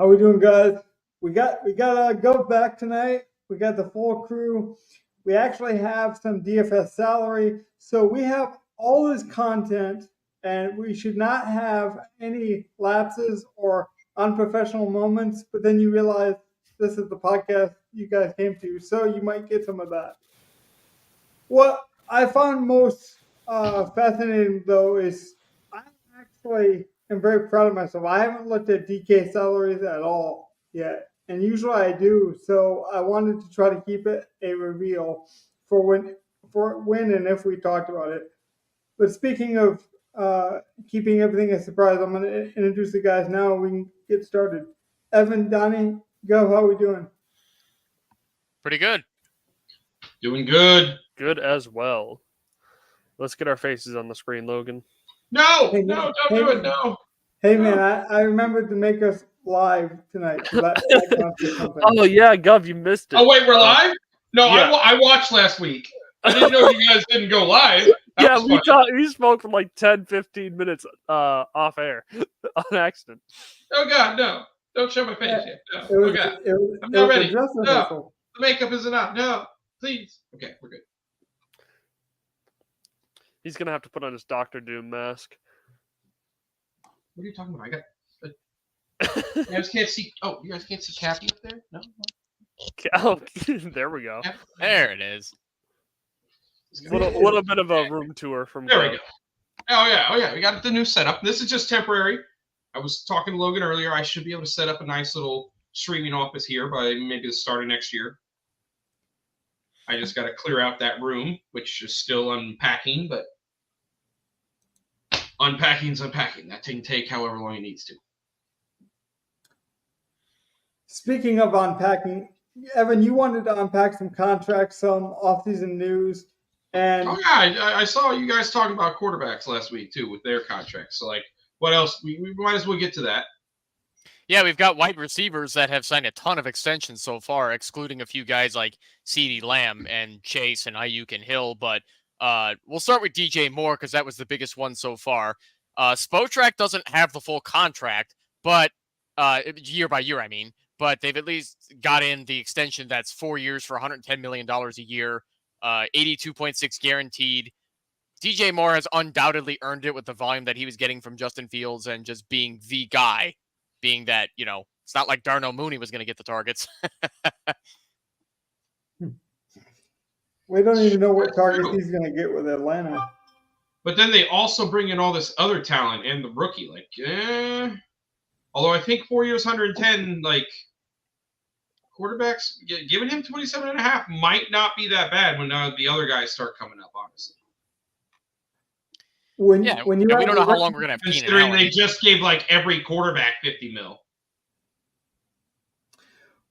How we doing, guys? We got go back tonight. We got the full crew. We actually have some DFS salary, so we have all this content, and we should not have any lapses or unprofessional moments. But then you realize this is the podcast you guys came to, so you might get some of that. What I found most fascinating, though, is I actually am very proud of myself. I haven't looked at DK salaries at all yet, and usually I do. So I wanted to try to keep it a reveal for when and if we talked about it. But speaking of keeping everything a surprise, I'm going to introduce the guys now. We can get started. Evan, Donnie, go. How are we doing? Pretty good. Doing good. Good as well. Let's get our faces on the screen, Logan. No, Hey, no, man. don't Hey, do it. man. No. Hey man, I remembered to make us live tonight. So that counts for something. Oh yeah, Gov, you missed it. Oh wait, we're live? No, yeah. I watched last week. I didn't know you guys didn't go live. Yeah, we spoke for like 10, 15 minutes off air on accident. Oh God, no! Don't show my face yet. No. It was, Okay, it was, I'm it not was a ready. dress No. rehearsal. The makeup isn't up. No, please. Okay, we're good. He's gonna have to put on his Doctor Doom mask. What are you talking about? I got. You guys can't see. Oh, you guys can't see Cappy up there? No. Oh, there we go. There it is. Little bit of a room tour from. There we go. Oh yeah. We got the new setup. This is just temporary. I was talking to Logan earlier. I should be able to set up a nice little streaming office here by maybe the start of next year. I just got to clear out that room, which is still unpacking, but unpacking's unpacking. That can take however long it needs to. Speaking of unpacking, Evan, you wanted to unpack some contracts, some off-season news, and Oh yeah, I saw you guys talking about quarterbacks last week too with their contracts. So like, what else? We might as well get to that. Yeah, we've got wide receivers that have signed a ton of extensions so far, excluding a few guys like CeeDee Lamb and Chase and Ayuk and Hill. But we'll start with DJ Moore because that was the biggest one so far. Spotrac doesn't have the full contract, but year by year, I mean. But they've at least got in the extension that's 4 years for $110 million a year, 82.6 guaranteed. DJ Moore has undoubtedly earned it with the volume that he was getting from Justin Fields and just being the guy, being that, it's not like Darnell Mooney was going to get the targets. we don't even know what targets he's going to get with Atlanta. But then they also bring in all this other talent and the rookie. Like, although I think 4 years, 110, like, quarterbacks, giving him 27.5 might not be that bad when the other guys start coming up, honestly. When we you don't know how long we're going to have Keenan Considering Allen. they just gave, like, every quarterback $50 million.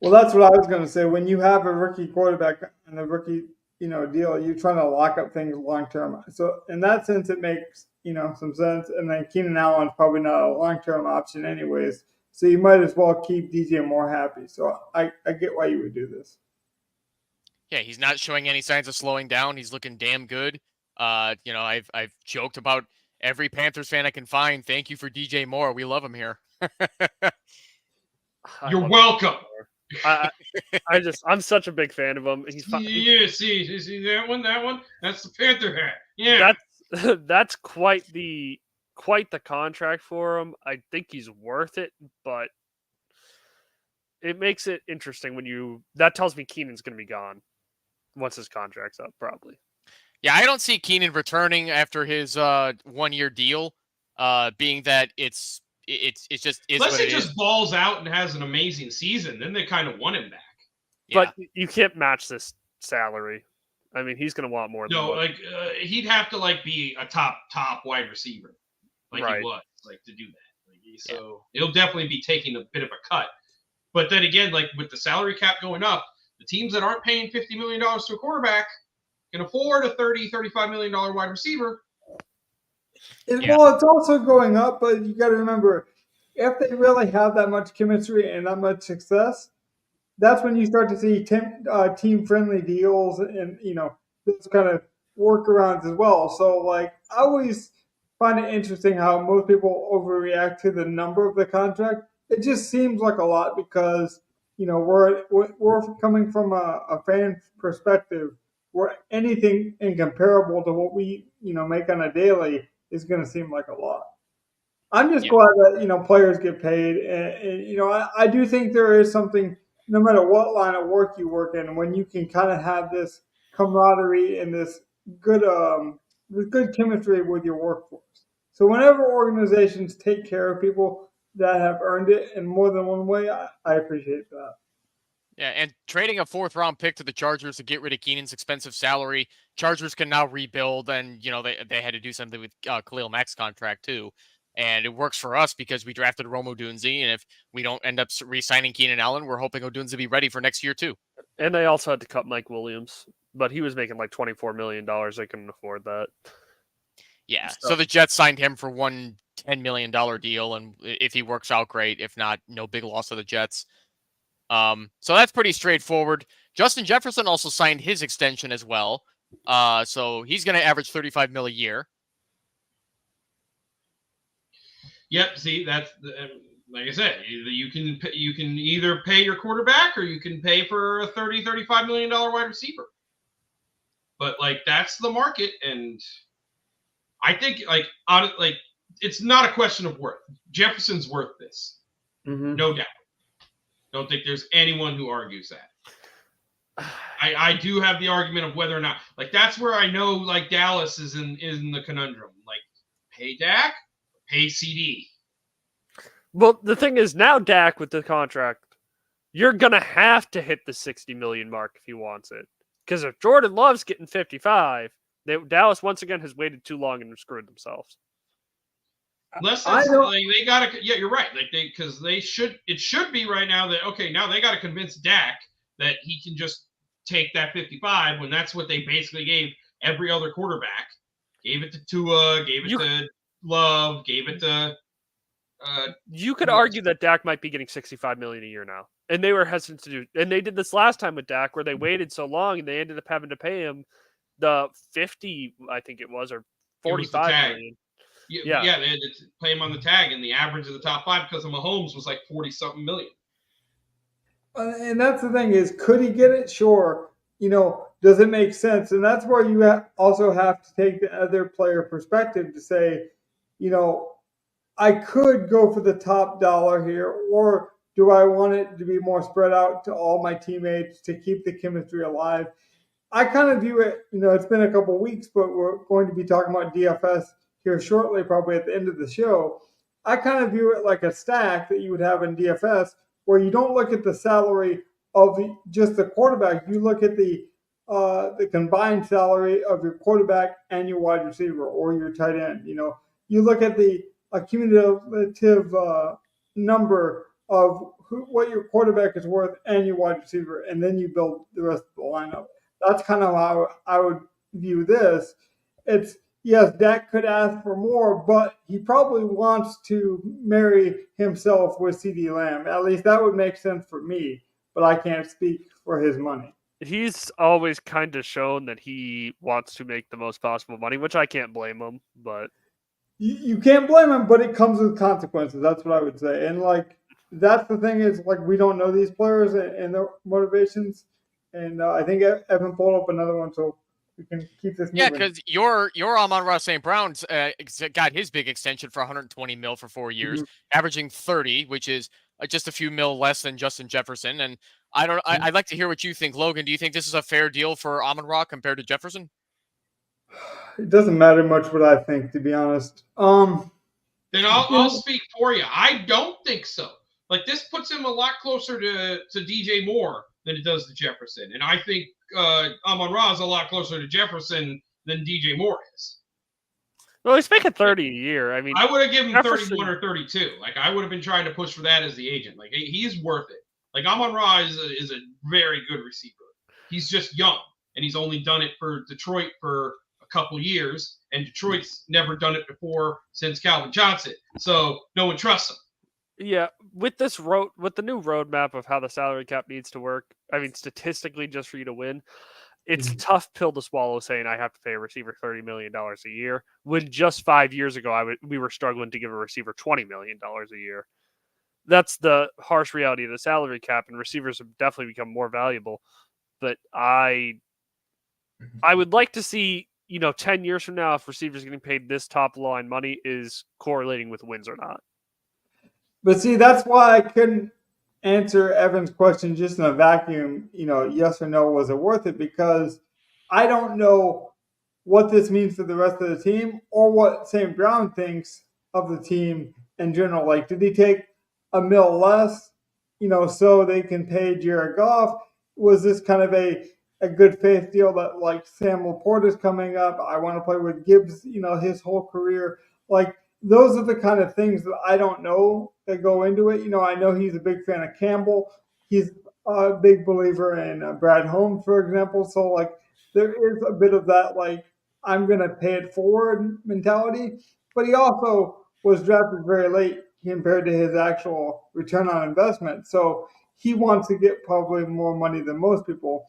Well, that's what I was going to say. When you have a rookie quarterback and a rookie, deal, you're trying to lock up things long term. So in that sense, it makes some sense. And then Keenan Allen's probably not a long term option, anyways. So you might as well keep DJ Moore happy. So I get why you would do this. Yeah, he's not showing any signs of slowing down. He's looking damn good. I've joked about every Panthers fan I can find. Thank you for DJ Moore. We love him here. You're welcome. I'm such a big fan of him. He's fine. Yeah, see that one? That's the Panther hat. Yeah. That's quite the contract for him. I think he's worth it, but it makes it interesting that tells me Keenan's going to be gone once his contract's up, probably. Yeah, I don't see Keenan returning after his 1 year deal, being that it's just is Unless what he it just is. balls out and has an amazing season, then they kind of want him back. Yeah. But you can't match this salary. I mean, he's going to want more than he'd have to be a top wide receiver, right. He was to do that. So he'll definitely be taking a bit of a cut. But then again, with the salary cap going up, the teams that aren't paying $50 million to a quarterback can afford a $30, $35 million wide receiver. Well, it's also going up, but you got to remember, if they really have that much chemistry and that much success, that's when you start to see team-friendly deals and, those kind of workarounds as well. So, I always find it interesting how most people overreact to the number of the contract. it just seems like a lot because we're coming from a fan perspective where anything incomparable to what we make on a daily is going to seem like a lot. I'm just Yeah. glad that players get paid, and I do think there is something, no matter what line of work you work in, when you can kind of have this camaraderie and good this good chemistry with your workforce. So whenever organizations take care of people that have earned it in more than one way, I appreciate that. Yeah, and trading a 4th-round pick to the Chargers to get rid of Keenan's expensive salary, Chargers can now rebuild, and they had to do something with Khalil Mack's contract too, and it works for us because we drafted Romo Dunze, and if we don't end up re-signing Keenan Allen, we're hoping Odunze be ready for next year too. And they also had to cut Mike Williams, but he was making like $24 million. They couldn't afford that. Yeah, so the Jets signed him for one $10 million deal, and if he works out, great. If not, no big loss to the Jets. So that's pretty straightforward. Justin Jefferson also signed his extension as well. So he's going to average 35 mil a year. Yep. See, that's like I said, you can either pay your quarterback or you can pay for a $35 million wide receiver. But like that's the market, and I think like it's not a question of worth. Jefferson's worth this, no doubt. Don't think there's anyone who argues that. I do have the argument of whether or not, like, that's where I know, like, Dallas is in the conundrum. Like, pay Dak, pay CD. Well, the thing is, now Dak with the contract, you're gonna have to hit the 60 million mark if he wants it. Because if Jordan Love's getting 55, Dallas once again has waited too long and screwed themselves. Unless they gotta, yeah, you're right. Like it should be right now that okay, now they gotta convince Dak that he can just take that 55 when that's what they basically gave every other quarterback. Gave it to Tua, gave it to Love, gave it to. You could argue that Dak might be getting 65 million a year now, and they were hesitant to do. And they did this last time with Dak, where they waited so long, and they ended up having to pay him the 50, I think it was, or 45 million. Yeah, they had to play him on the tag, and the average of the top 5 because of Mahomes was like 40-something million. And that's the thing is, could he get it? Sure. Does it make sense? And that's where you also have to take the other player perspective to say, I could go for the top dollar here, or do I want it to be more spread out to all my teammates to keep the chemistry alive? I kind of view it, it's been a couple weeks, but we're going to be talking about DFS here shortly, probably at the end of the show. I kind of view it like a stack that you would have in DFS, where you don't look at the salary of just the quarterback. You look at the combined salary of your quarterback and your wide receiver or your tight end. You look at the cumulative number of what your quarterback is worth and your wide receiver, and then you build the rest of the lineup. That's kind of how I would view this. It's yes, Dak could ask for more, but he probably wants to marry himself with CD Lamb. At least that would make sense for me, but I can't speak for his money. He's always kind of shown that he wants to make the most possible money, which I can't blame him, but you can't blame him, but it comes with consequences. That's what I would say. And that's the thing is, we don't know these players and their motivations. And I think Evan pulled up another one, so we can keep this moving. Yeah, because your Amon-Ra St. Brown's got his big extension for 120 mil for 4 years, averaging 30, which is just a few mil less than Justin Jefferson. And I'd like to hear what you think, Logan. Do you think this is a fair deal for Amon-Ra compared to Jefferson? It doesn't matter much what I think, to be honest. Then I'll speak for you. I don't think so. Like, this puts him a lot closer to DJ Moore than it does to Jefferson. And I think Amon-Ra is a lot closer to Jefferson than DJ Moore is. Well, he's making 30 a year. I mean, I would have given him 31 or 32. Like, I would have been trying to push for that as the agent. Like, he's worth it. Like, Amon-Ra is a very good receiver. He's just young, and he's only done it for Detroit for a couple years, and Detroit's never done it before since Calvin Johnson. So no one trusts him. Yeah, with the new roadmap of how the salary cap needs to work, I mean, statistically, just for you to win, it's a tough pill to swallow saying I have to pay a receiver $30 million a year, when just 5 years ago we were struggling to give a receiver $20 million a year. that's the harsh reality of the salary cap, and receivers have definitely become more valuable. But I would like to see, 10 years from now, if receivers getting paid this top line money is correlating with wins or not. But see, that's why I couldn't answer Evan's question just in a vacuum, yes or no, was it worth it? Because I don't know what this means for the rest of the team or what St. Brown thinks of the team in general. Like, did he take a mil less, so they can pay Jared Goff? Was this kind of a good faith deal that, like, Sam Laporte is coming up? I want to play with Gibbs, his whole career. Like, those are the kind of things that I don't know that go into it. I know he's a big fan of Campbell. He's a big believer in Brad Holmes, for example. So, like, there is a bit of that, like, I'm going to pay it forward mentality. But he also was drafted very late compared to his actual return on investment. So he wants to get probably more money than most people.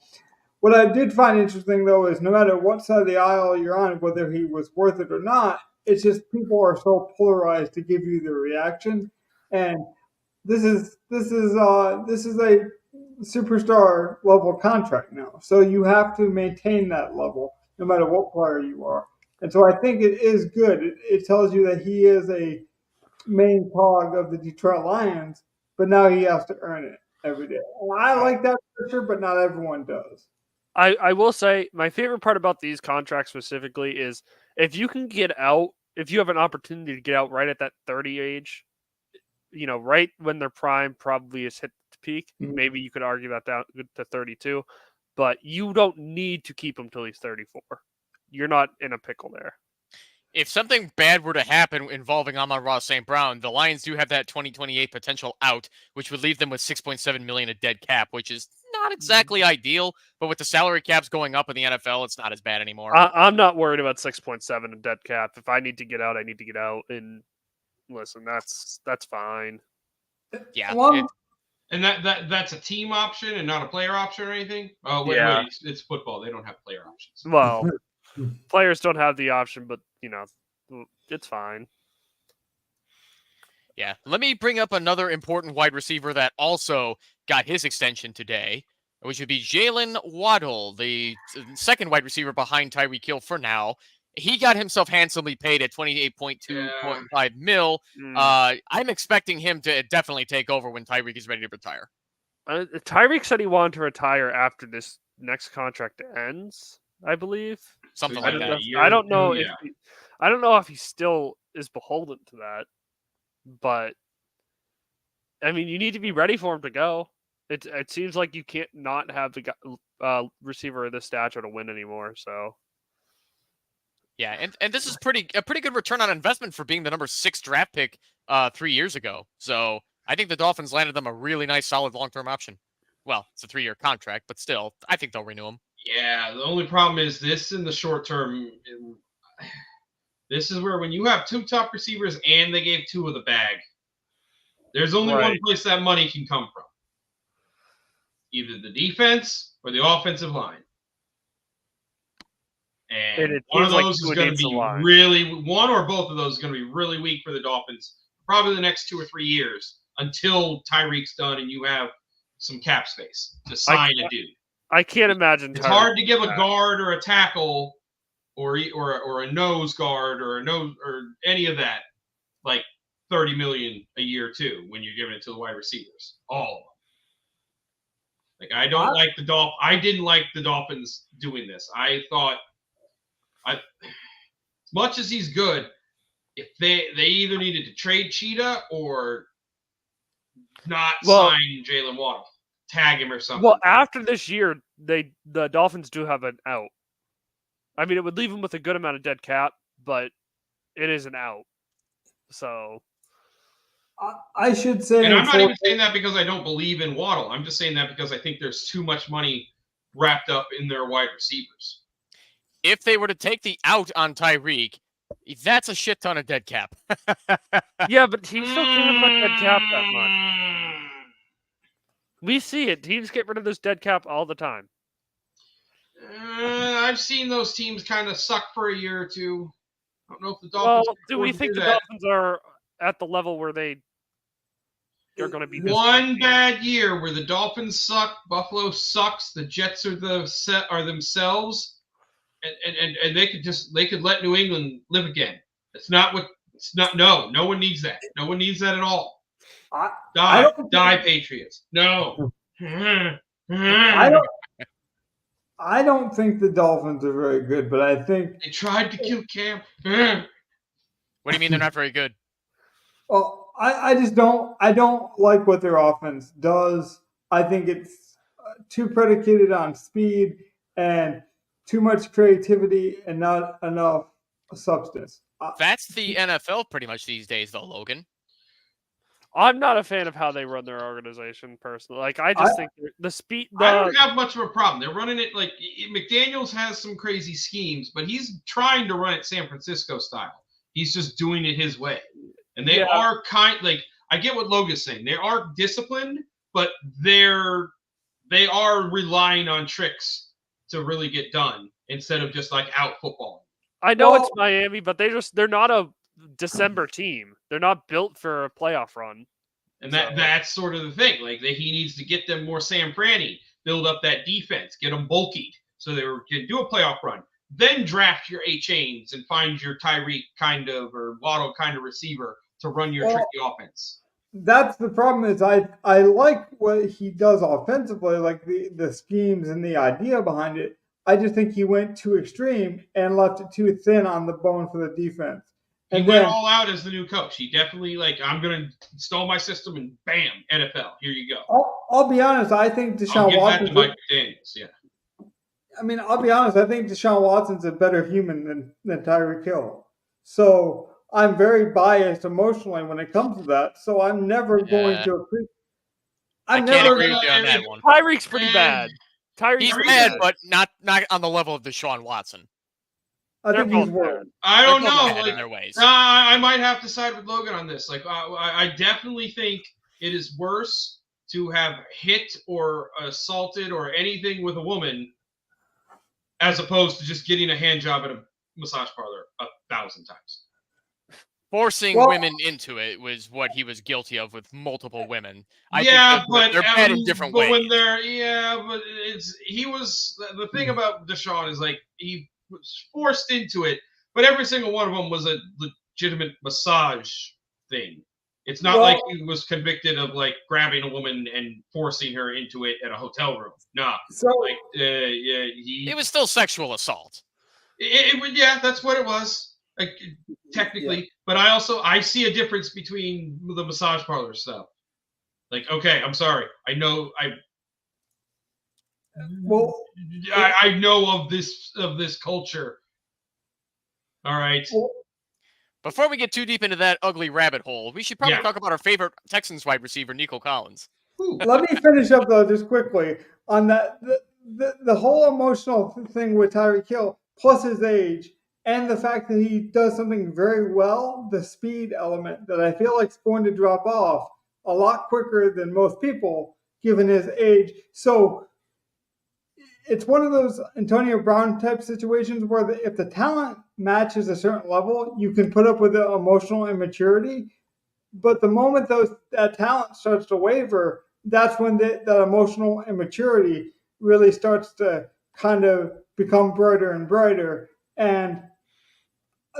What I did find interesting, though, is no matter what side of the aisle you're on, whether he was worth it or not, it's just people are so polarized to give you the reaction. And this is a superstar level contract now. So you have to maintain that level no matter what player you are. And so I think it is good. It tells you that he is a main cog of the Detroit Lions, but now he has to earn it every day. And I like that for sure, but not everyone does. I will say my favorite part about these contracts specifically is if you can get out, if you have an opportunity to get out right at that 30 age, right when their prime probably is hit the peak, maybe you could argue that down to 32, but you don't need to keep him till he's 34. You're not in a pickle there. If something bad were to happen involving Amon-Ra St. Brown, the Lions do have that 2028 potential out, which would leave them with $6.7 million in dead cap, which is not exactly ideal. But with the salary caps going up in the NFL, it's not as bad anymore. I'm not worried about 6.7 in dead cap. If I need to get out, I need to get out. And listen, that's fine. Yeah. And that's a team option and not a player option or anything? Oh, wait, it's football. They don't have player options. Well, players don't have the option, but, it's fine. Yeah. Let me bring up another important wide receiver that also got his extension today, which would be Jalen Waddle, the second wide receiver behind Tyreek Hill for now. He got himself handsomely paid at $28.25 mil. I'm expecting him to definitely take over when Tyreek is ready to retire. Tyreek said he wanted to retire after this next contract ends, I believe. Something like that. I don't know if he still is beholden to that, but I mean, you need to be ready for him to go. It seems like you can't not have the receiver of this stature to win anymore. So. Yeah, and this is a pretty good return on investment for being the number 6 draft pick 3 years ago. So I think the Dolphins landed them a really nice, solid long-term option. Well, it's a 3-year contract, but still, I think they'll renew him. Yeah, the only problem is this in the short term. This is where when you have 2 top receivers and they gave 2 of the bag, there's only one place that money can come from. Either the defense or the offensive line. And one of those is going to be one or both of those is going to be really weak for the Dolphins, probably the next 2 or 3 years until Tyreek's done and you have some cap space to sign a dude. I can't imagine. It's hard to give a guard or a tackle or a nose guard or any of that like $30 million a year too when you're giving it to the wide receivers, all of them. Like I didn't like the Dolphins doing this. I thought. As much as he's good, if they either needed to trade Cheetah or not sign Jalen Waddle, tag him or something. Well, after this year, the Dolphins do have an out. I mean, it would leave them with a good amount of dead cap, but it is an out. So I should say, and I'm not even saying that because I don't believe in Waddle. I'm just saying that because I think there's too much money wrapped up in their wide receivers. If they were to take the out on Tyreek, that's a shit ton of dead cap. Yeah, but teams still can't put dead cap that much. We see it. Teams get rid of this dead cap all the time. I've seen those teams kind of suck for a year or two. I don't know if the Dolphins. Well, do we think the Dolphins are at the level where they are going to be this one great team. bad year where the Dolphins suck, Buffalo sucks, the Jets are themselves, and they could let New England live again. No one needs that. No one needs that at all. Die Patriots. No. I don't think the Dolphins are very good, but I think They tried to kill Cam. What do you mean they're not very good? well, I just don't. I don't like what their offense does. I think it's too predicated on speed and too much creativity and not enough substance. That's the NFL pretty much these days, though, Logan. I'm not a fan of how they run their organization personally. Like I just think the speed. I don't have much of a problem. They're running it like McDaniels has some crazy schemes, but he's trying to run it San Francisco style. He's just doing it his way. And they are I get what Logan's saying. They are disciplined, but they are relying on tricks to really get done instead of just like out footballing. I know it's Miami, but they're not a December team. They're not built for a playoff run. And that's sort of the thing. Like he needs to get them more Sam Franny, build up that defense, get them bulkied so they can do a playoff run. Then draft your A-Chains and find your Tyreek kind of or Waddle kind of receiver to run your tricky offense. That's the problem is I like what he does offensively, like the schemes and the idea behind it. I just think he went too extreme and left it too thin on the bone for the defense. He went all out as the new coach. He definitely I'm going to install my system and bam, NFL. Here you go. I'll be honest. I think Deshaun Watson. I'll be honest. I think Deshaun Watson's a better human than Tyreek Hill. So I'm very biased emotionally when it comes to that. So I'm never going to agree. I can't agree with you on that one. Tyreek's pretty bad. He's bad, but not on the level of Deshaun Watson. I think he's worse. I don't know. In their ways. I might have to side with Logan on this. I definitely think it is worse to have hit or assaulted or anything with a woman as opposed to just getting a hand job at a massage parlor 1,000 times. Forcing women into it was what he was guilty of with multiple women. But they're bad in different ways. When the thing about Deshaun is he was forced into it, but every single one of them was a legitimate massage thing. It's not like he was convicted of grabbing a woman and forcing her into it at a hotel room. Nah. So it was still sexual assault. That's what it was. Technically, but I see a difference between the massage parlor stuff. Okay, I'm sorry. I know I know of this culture. All right. Before we get too deep into that ugly rabbit hole, we should probably talk about our favorite Texans wide receiver, Nico Collins. Let me finish up though, just quickly on that the whole emotional thing with Tyreek Hill, plus his age, and the fact that he does something very well, the speed element that I feel like is going to drop off a lot quicker than most people, given his age. So it's one of those Antonio Brown type situations where if the talent matches a certain level, you can put up with the emotional immaturity. But the moment that talent starts to waver, that's when that emotional immaturity really starts to kind of become brighter and brighter. And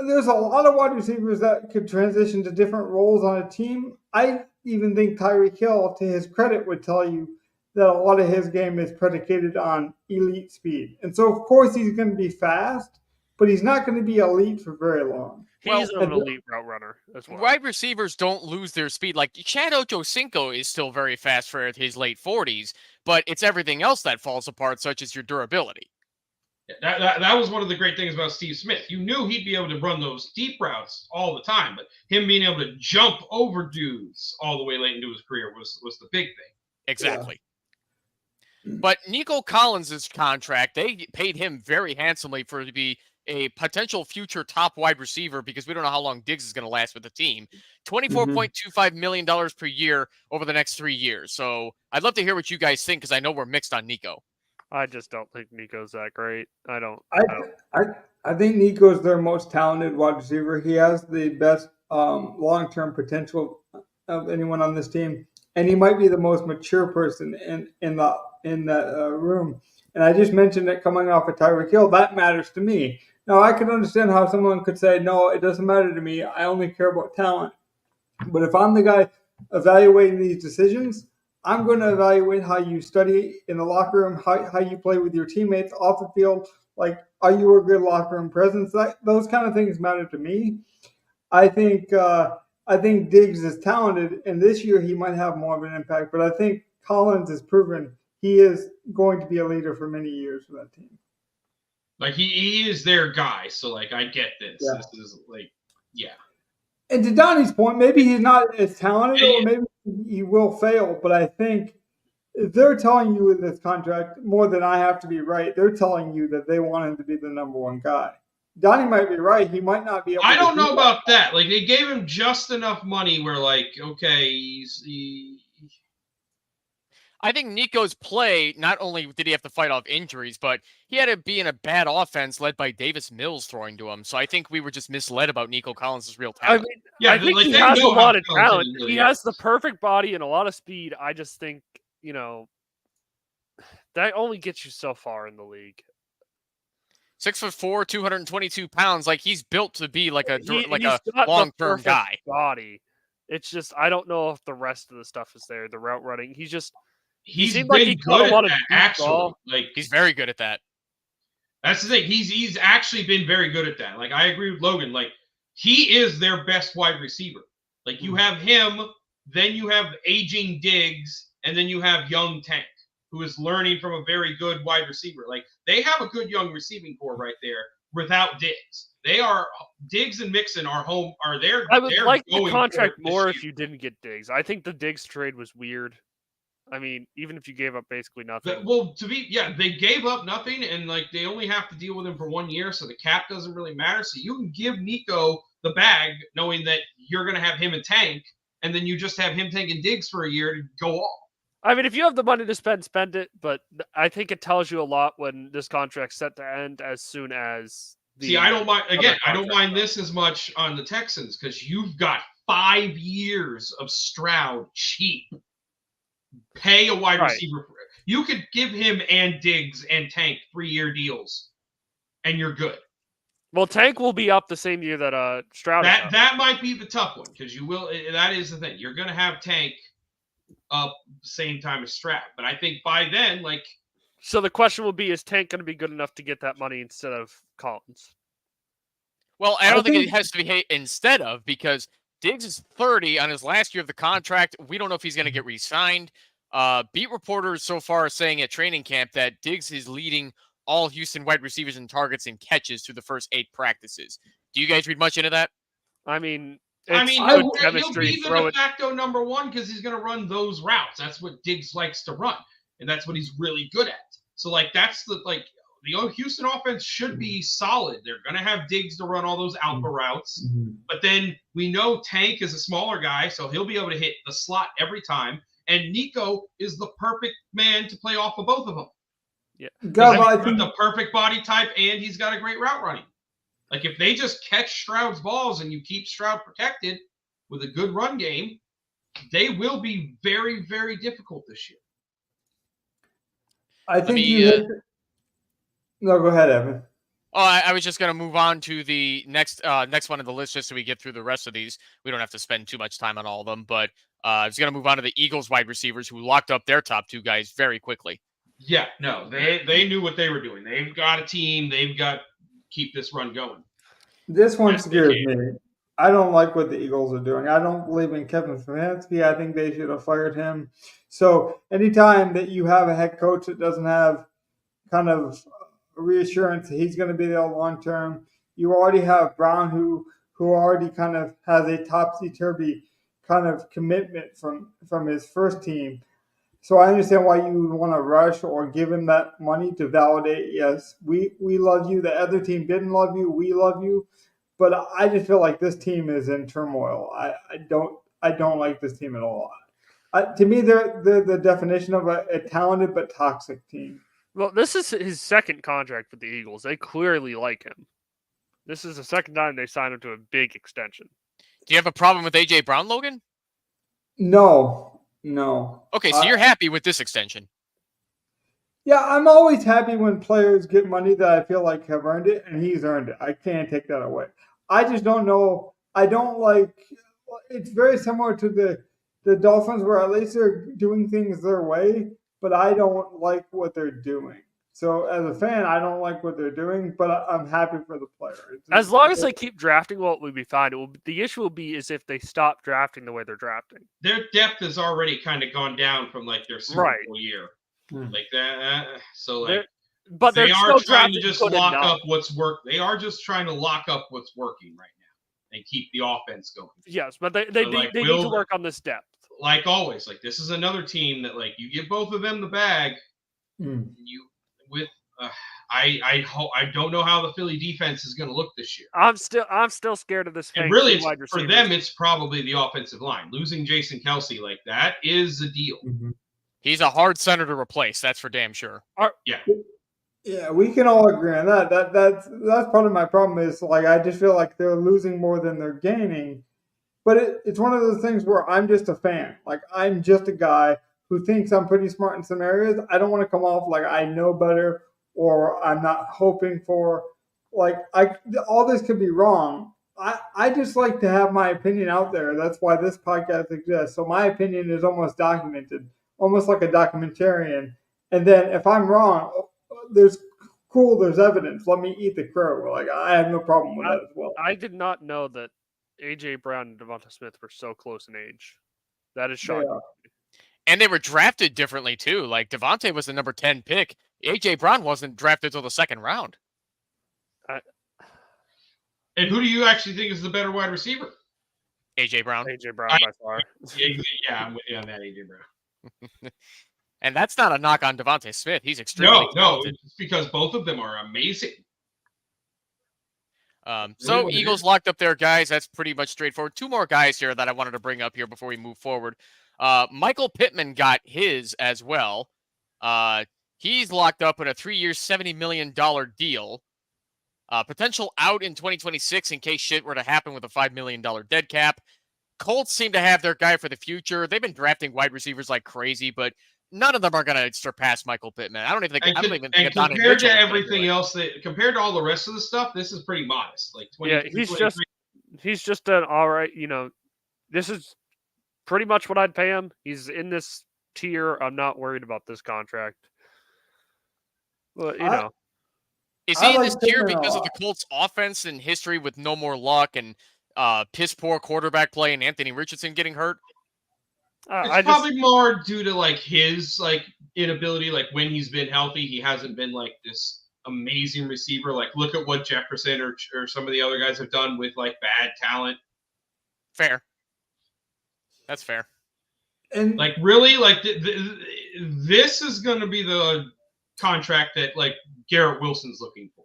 there's a lot of wide receivers that could transition to different roles on a team. I even think Tyreek Hill, to his credit, would tell you that a lot of his game is predicated on elite speed. And so, of course, he's going to be fast, but he's not going to be elite for very long. He's an elite route runner as well. Wide receivers don't lose their speed. Like Chad Ochocinco is still very fast for his late 40s, but it's everything else that falls apart, such as your durability. That was one of the great things about Steve Smith. You knew he'd be able to run those deep routes all the time, but him being able to jump over dudes all the way late into his career was the big thing. Exactly. Yeah. But Nico Collins' contract, they paid him very handsomely to be a potential future top wide receiver because we don't know how long Diggs is going to last with the team. $24.25 million per year over the next 3 years. So I'd love to hear what you guys think because I know we're mixed on Nico. I just don't think Nico's that great. I think Nico's their most talented wide receiver. He has the best long-term potential of anyone on this team. and he might be the most mature person in that room. And I just mentioned it coming off of Tyreek Hill. That matters to me. Now I can understand how someone could say, "No, it doesn't matter to me. I only care about talent." But if I'm the guy evaluating these decisions, I'm going to evaluate how you study in the locker room, how you play with your teammates off the field. Like, are you a good locker room presence? Those kind of things matter to me. I think Diggs is talented, and this year he might have more of an impact. But I think Collins has proven he is going to be a leader for many years for that team. Like he is their guy, so like I get this. Yeah. This is like, yeah. And to Donnie's point, maybe he's not as talented, or maybe he will fail. But I think if they're telling you in this contract more than I have to be right, they're telling you that they want him to be the number one guy. Donnie might be right. He might not be able I to don't do know about that. Like they gave him just enough money where like, okay, I think Nico's play, not only did he have to fight off injuries, but he had to be in a bad offense led by Davis Mills throwing to him. So I think we were just misled about Nico Collins' real I talent. mean, yeah, I think like he they has a know how lot of talented talent. really He is. has the perfect body and a lot of speed. I just think, that only gets you so far in the league. 6'4", 222 pounds. Like he's built to be like a He's got long-term the perfect guy. body. It's just I don't know if the rest of the stuff is there. The route running, he He's seemed been like he caught good a at lot of that, deep actually. ball. Like He's very good at that. that's the thing. He's actually been very good at that. Like I agree with Logan. Like he is their best wide receiver. Like you have him, then you have aging Diggs, and then you have young Tank, who is learning from a very good wide receiver. Like they have a good young receiving core right there without Diggs. They are Diggs and Mixon are home. Are there? I would like the going contract for it this more year. if you didn't get Diggs. I think the Diggs trade was weird. I mean, even if you gave up basically nothing. Well, they gave up nothing, and like they only have to deal with him for 1 year, so the cap doesn't really matter. So you can give Nico the bag, knowing that you're going to have him and Tank, and then you just have him taking Diggs for a year to go off. I mean, if you have the money to spend it. But I think it tells you a lot when this contract's set to end as soon as. See, I don't mind. Again, I don't mind this as much on the Texans because you've got 5 years of Stroud cheap. Pay a wide receiver. You could give him and Diggs and Tank 3-year deals, and you're good. Well, Tank will be up the same year that Stroud. That might be the tough one because you will. That is the thing. You're going to have Tank up the same time as Stroud, but I think by then, like. So the question will be: is Tank going to be good enough to get that money instead of Collins? Well, I don't think it has to be instead of, because Diggs is 30 on his last year of the contract. We don't know if he's going to get re-signed. Beat reporters so far are saying at training camp that Diggs is leading all Houston wide receivers in targets and catches through the first 8 practices. Do you guys read much into that? I mean, he'll be the de facto number 1 because he's going to run those routes. That's what Diggs likes to run, and that's what he's really good at. So, like, that's the Houston offense should be solid. They're going to have Diggs to run all those alpha routes. But then we know Tank is a smaller guy, so he'll be able to hit the slot every time. And Nico is the perfect man to play off of both of them. Yeah. He's got the perfect body type, and he's got a great route running. Like, if they just catch Stroud's balls and you keep Stroud protected with a good run game, they will be very, very difficult this year. I think No, go ahead, Evan. Oh, I was just going to move on to the next one on the list just so we get through the rest of these. We don't have to spend too much time on all of them, but I was going to move on to the Eagles wide receivers who locked up their top 2 guys very quickly. Yeah, no, they knew what they were doing. They've got a team. They've got to keep this run going. This one scares me. I don't like what the Eagles are doing. I don't believe in Kevin Stefanski. I think they should have fired him. So anytime that you have a head coach that doesn't have kind of reassurance that he's going to be there long term, you already have Brown who already kind of has a topsy-turvy kind of commitment from his first team. So I understand why you would want to rush or give him that money to validate, yes, we love you. The other team didn't love you. We love you. But I just feel like this team is in turmoil. I don't like this team at all. To me, they're the definition of a talented but toxic team. Well, this is his second contract with the Eagles. They clearly like him. This is the second time they signed him to a big extension. Do you have a problem with A.J. Brown, Logan? No. No. Okay, so you're happy with this extension. Yeah, I'm always happy when players get money that I feel like have earned it, and he's earned it. I can't take that away. I just don't know. I don't like. It's very similar to the Dolphins, where at least they're doing things their way, but I don't like what they're doing. So as a fan, I don't like what they're doing, but I'm happy for the player. As long as they keep drafting well, we'll be fine. The issue will be is if they stop drafting the way they're drafting. Their depth has already kind of gone down from like their Super Bowl year, like that. So like, but they they're are still trying to drafting just good lock enough. up what's work. They are just trying to lock up what's working right now and keep the offense going. Yes, but they like, need to work on this depth. Like always, like this is another team that like you give both of them the bag. You with I don't know how the Philly defense is going to look this year. I'm still scared of this. And really, for them, it's probably the offensive line. Losing Jason Kelce like that is a deal. He's a hard center to replace. That's for damn sure. Yeah. Yeah, we can all agree on that. That's part of my problem is like I just feel like they're losing more than they're gaining. But it's one of those things where I'm just a fan. Like I'm just a guy who thinks I'm pretty smart in some areas. I don't want to come off like I know better or I'm not hoping for. Like all this could be wrong. I just like to have my opinion out there. That's why this podcast exists. So my opinion is almost documented, almost like a documentarian. And then if I'm wrong, there's evidence. Let me eat the crow. Like I have no problem with that as well. I did not know that AJ Brown and Devonta Smith were so close in age. That is shocking. And they were drafted differently too. Like Devontae was the number 10 pick. AJ Brown wasn't drafted till the second round. And who do you actually think is the better wide receiver? AJ Brown. AJ Brown by far. Yeah, I'm with you on that, AJ Brown. And that's not a knock on Devontae Smith. He's extremely talented. It's because both of them are amazing. So Eagles locked up their guys. That's pretty much straightforward. Two more guys here that I wanted to bring up here before we move forward. Michael Pittman got his as well. He's locked up in a 3-year, $70 million deal. Potential out in 2026 in case shit were to happen with a $5 million dead cap. Colts seem to have their guy for the future. They've been drafting wide receivers like crazy, but none of them are going to surpass Michael Pittman. I don't even think. Compared to everything else, compared to all the rest of the stuff, this is pretty modest. Like 20, he's just an all right. This is pretty much what I'd pay him. He's in this tier. I'm not worried about this contract. But is he in this tier because of the Colts' offense and history with no more luck and piss poor quarterback play and Anthony Richardson getting hurt? It's probably more due to like his inability. Like when he's been healthy, he hasn't been like this amazing receiver. Like look at what Jefferson or some of the other guys have done with like bad talent. Fair. That's fair. And like really, like this is going to be the contract that like Garrett Wilson's looking for.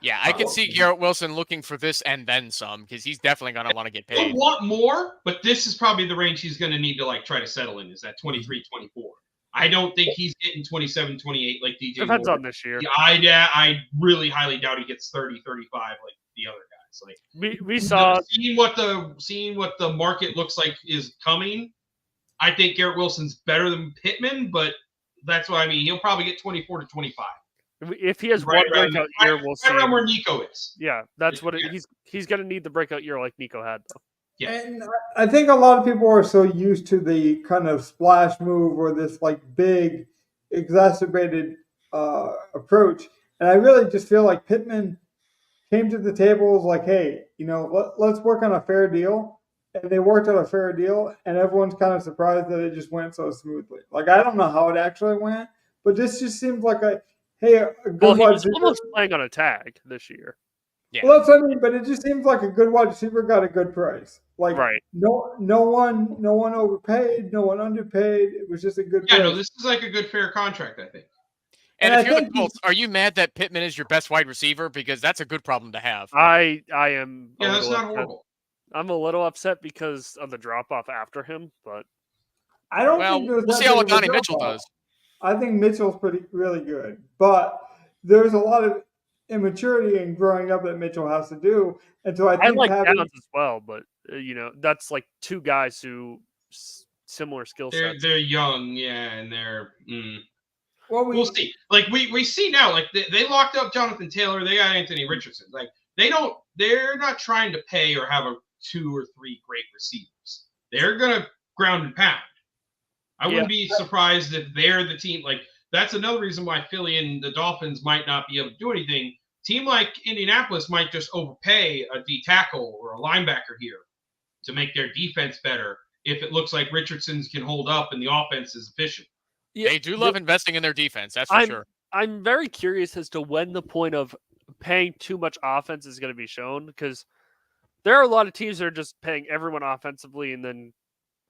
Yeah, I can see Garrett Wilson looking for this and then some because he's definitely going to want to get paid. He'll want more, but this is probably the range he's going to need to like try to settle in is that 23, 24. I don't think he's getting 27, 28 like DJ Depends Moore. on this year. I really highly doubt he gets 30, 35 like the other guys. Like we saw seeing what the market looks like is coming. I think Garrett Wilson's better than Pittman, but that's what I mean. He'll probably get 24 to 25. If he has one breakout year, we'll see. Right around where Nico is. Yeah, that's what he's going to need the breakout year like Nico had, though. Yeah. And I think a lot of people are so used to the kind of splash move or this like big, exacerbated approach. And I really just feel like Pittman came to the table as like, hey, let's work on a fair deal. And they worked out a fair deal, and everyone's kind of surprised that it just went so smoothly. Like, I don't know how it actually went, but this just seems like a good wide receiver. Almost playing on a tag this year. Yeah. Well, that's what I mean, but it just seems like a good wide receiver got a good price. Like, right. No one overpaid, no one underpaid. It was just a good price. Yeah, no, this is like a good fair contract, I think. And if you're the Colts, are you mad that Pittman is your best wide receiver? Because that's a good problem to have. I am. Yeah, that's not horrible. I'm a little upset because of the drop off after him, but I don't think we'll see how Donnie Mitchell does. I think Mitchell's really good, but there's a lot of immaturity in growing up that Mitchell has to do, and so I think like Downs as well. But that's like two guys who similar skill They're sets. they're young, yeah, and they're. Well, We'll see. Like we see now, like they locked up Jonathan Taylor. They got Anthony Richardson. Like they're not trying to pay or have 2 or 3 great receivers. They're gonna ground and pound. I wouldn't be surprised if they're the team. Like that's another reason why Philly and the Dolphins might not be able to do anything. Team like Indianapolis might just overpay a D tackle or a linebacker here to make their defense better if it looks like Richardson's can hold up and the offense is efficient. They do love investing in their defense, that's for sure. I'm very curious as to when the point of paying too much offense is going to be shown, because there are a lot of teams that are just paying everyone offensively and then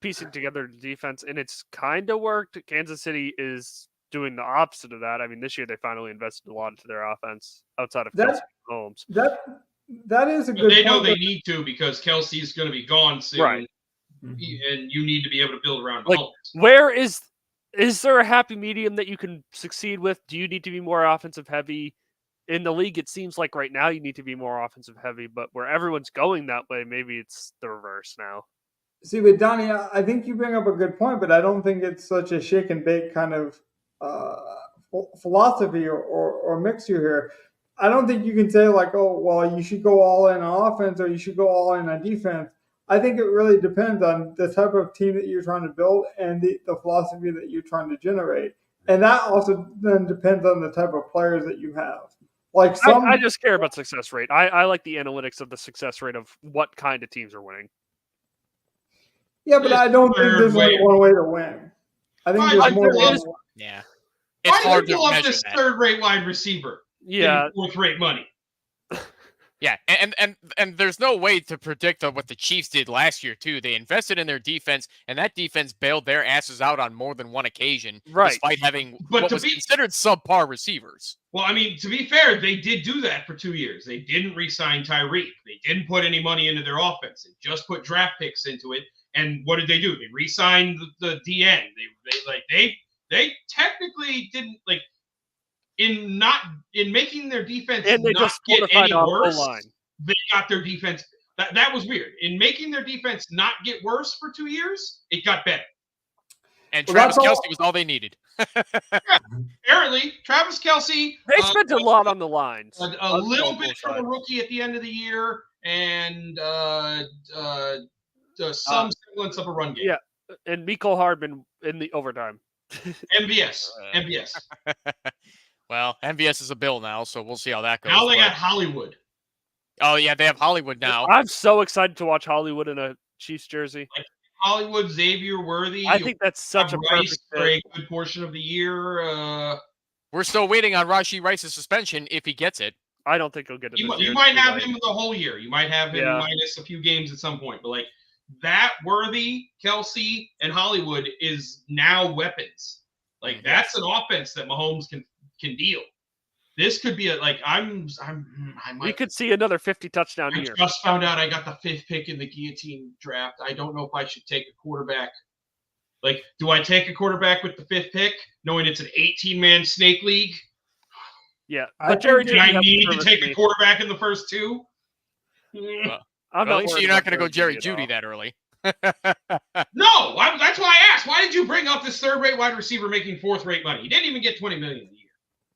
piecing together the defense, and it's kind of worked. Kansas City is doing the opposite of that. I mean, this year they finally invested a lot into their offense outside of Kelsey Holmes. That is a good. They know they need to because Kelsey's going to be gone soon, right? And you need to be able to build around like, Mahomes. Where is there a happy medium that you can succeed with? Do you need to be more offensive heavy? In the league, it seems like right now you need to be more offensive heavy, but where everyone's going that way, maybe it's the reverse now. See, but Donnie, I think you bring up a good point, but I don't think it's such a shake and bake kind of philosophy or mixture here. I don't think you can say like, oh, well, you should go all in on offense or you should go all in on defense. I think it really depends on the type of team that you're trying to build and the philosophy that you're trying to generate. And that also then depends on the type of players that you have. Like I just care about success rate. I like the analytics of the success rate of what kind of teams are winning. Yeah, but I don't think there's only one way to win. I think there's more than one. Yeah. It's hard to measure this that. third-rate wide receiver. Yeah. Fourth-rate money. Yeah, and there's no way to predict what the Chiefs did last year, too. They invested in their defense, and that defense bailed their asses out on more than one occasion, despite having what was considered subpar receivers. Well, I mean, to be fair, they did do that for 2 years. They didn't re-sign Tyreek. They didn't put any money into their offense. They just put draft picks into it. And what did they do? They re-signed the DN. They technically didn't like. In making their defense and they not just get any worse, line. They got their defense. That was weird. In making their defense not get worse for 2 years, it got better. And Travis Kelce was all they needed. Apparently, Travis Kelce. They spent a lot on the lines. A little bit from a rookie at the end of the year, and some semblance of a run game. Yeah, and Mecole Hardman in the overtime. MVS. Well, MVS is a Bill now, so we'll see how that goes. Now they got Hollywood. Oh, yeah, they have Hollywood now. I'm so excited to watch Hollywood in a Chiefs jersey. Like Hollywood, Xavier Worthy. I think that's such a perfect for a good portion of the year. We're still waiting on Rashee Rice's suspension if he gets it. I don't think he'll get it. You might have him the whole year. You might have him minus a few games at some point. But like that Worthy, Kelce, and Hollywood is now weapons. Like that's an offense that Mahomes can deal. This could be we could see another 50 touchdown year. I just found out I got the 5th pick in the guillotine draft. I don't know if I should take a quarterback. Like, do I take a quarterback with the 5th pick, knowing it's an 18-man snake league? Yeah, but Jerry, I need to take a quarterback in the first 2. Well, at least you're not going to go Jerry Jeudy that early. No, that's why I asked. Why did you bring up this third-rate wide receiver making fourth-rate money? He didn't even get $20 million a year.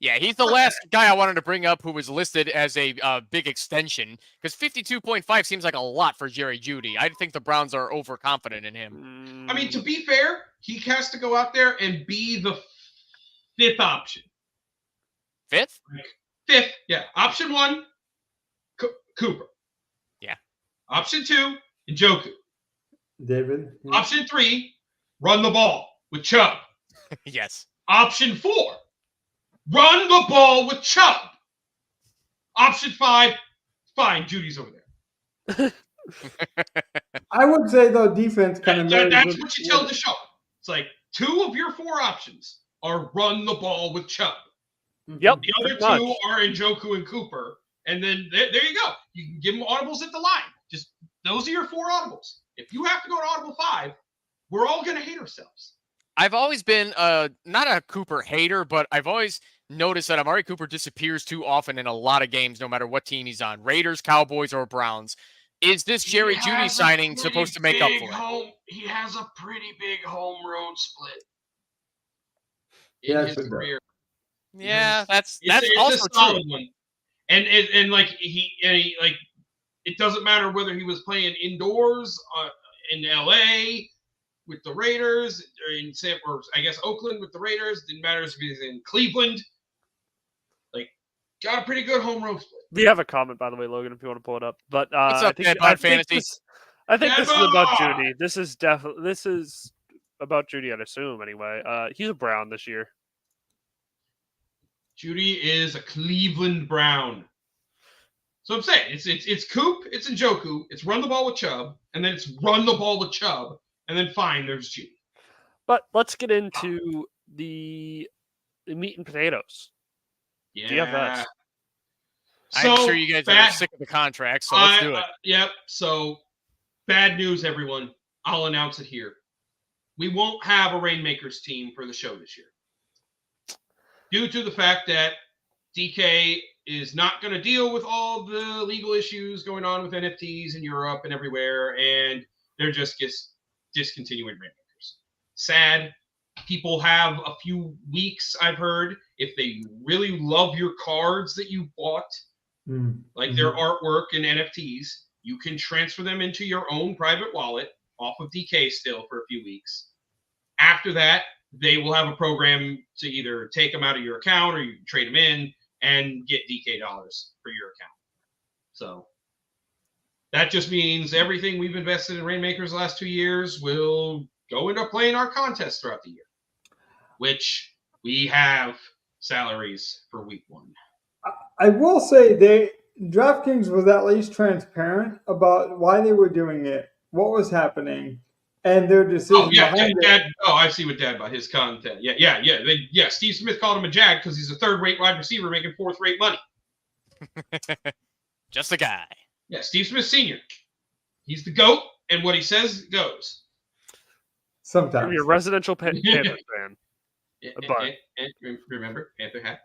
Yeah, he's the last guy I wanted to bring up who was listed as a big extension, because 52.5 seems like a lot for Jerry Jeudy. I think the Browns are overconfident in him. I mean, to be fair, he has to go out there and be the 5th option. 5th? 5th, yeah. Option 1, Cooper. Yeah. Option 2, Njoku. David. Option 3, run the ball with Chubb. Yes. Option 4, run the ball with Chubb. Option 5, fine, Judy's over there. I would say, though, defense kind of that's what you tell Deshaun. It's like 2 of your 4 options are run the ball with Chubb. Yep. The other 2 are Njoku and Cooper. And then there you go. You can give them audibles at the line. Just those are your 4 audibles. If you have to go to audible 5, we're all going to hate ourselves. I've always been not a Cooper hater, but I've always noticed that Amari Cooper disappears too often in a lot of games, no matter what team he's on, Raiders, Cowboys, or Browns. Is this Jerry Jeudy signing supposed to make up for it? He has a pretty big home road split Yeah, in his sure does. career. Yeah, that's It's also a solid true. one. And like he like it doesn't matter whether he was playing indoors in LA with the Raiders or I guess Oakland with the Raiders. Didn't matter if he was in Cleveland. Like, got a pretty good home road split. We have a comment, by the way, Logan, if you want to pull it up. But What's up, I think Fantasy? I think this is about Deadbot! Judy. This is about Judy, I'd assume. Anyway, he's a Brown this year. Jeudy is a Cleveland Brown. So I'm saying it's Coop, it's Njoku, it's run the ball with Chubb, and then it's run the ball with Chubb, and then fine, there's Jeudy. But let's get into the meat and potatoes. Yeah. DFS. I'm sure you guys are sick of the contract, so let's do it. Yep. So bad news, everyone. I'll announce it here. We won't have a Rainmakers team for the show this year. Due to the fact that DK is not going to deal with all the legal issues going on with NFTs in Europe and everywhere, and they're just discontinuing Rainmakers. Sad. People have a few weeks, I've heard, if they really love your cards that you bought, like their artwork and NFTs, you can transfer them into your own private wallet off of DK still for a few weeks. After that, they will have a program to either take them out of your account or you can trade them in and get DK dollars for your account. So that just means everything we've invested in Rainmakers the last 2 years will go into playing our contests throughout the year, which we have salaries for week 1. I will say DraftKings was at least transparent about why they were doing it, what was happening, and their decision behind it. I see what Dad about his content. Yeah. Steve Smith called him a jag because he's a third-rate wide receiver making fourth-rate money. Just a guy. Yeah, Steve Smith Sr. He's the GOAT, and what he says goes. Sometimes. You're a residential Panthers fan. Remember, Panther hat.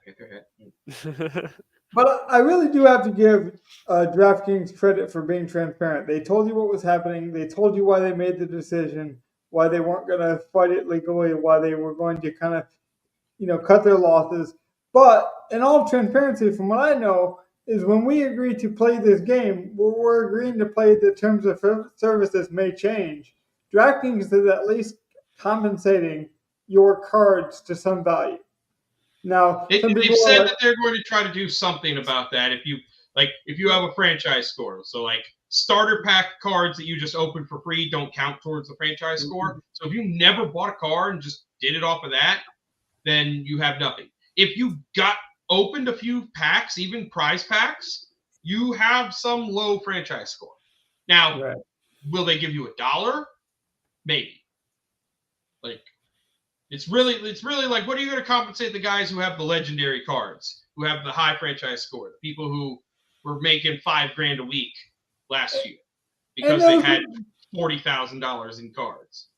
But I really do have to give DraftKings credit for being transparent. They told you what was happening. They told you why they made the decision, why they weren't going to fight it legally, why they were going to kind of, cut their losses. But in all transparency, from what I know, is when we agree to play this game, we're agreeing to play the terms of services may change. DraftKings is at least compensating your cards to some value. Now, they've said that they're going to try to do something about that. If you have a franchise score, so like starter pack cards that you just open for free don't count towards the franchise score. So if you never bought a card and just did it off of that, then you have nothing. If you opened a few packs, even prize packs, you have some low franchise score. Now, Will they give you $1? Maybe. It's really like, what are you going to compensate the guys who have the legendary cards, who have the high franchise score, the people who were making $5,000 a week last year because they had $40,000 in cards?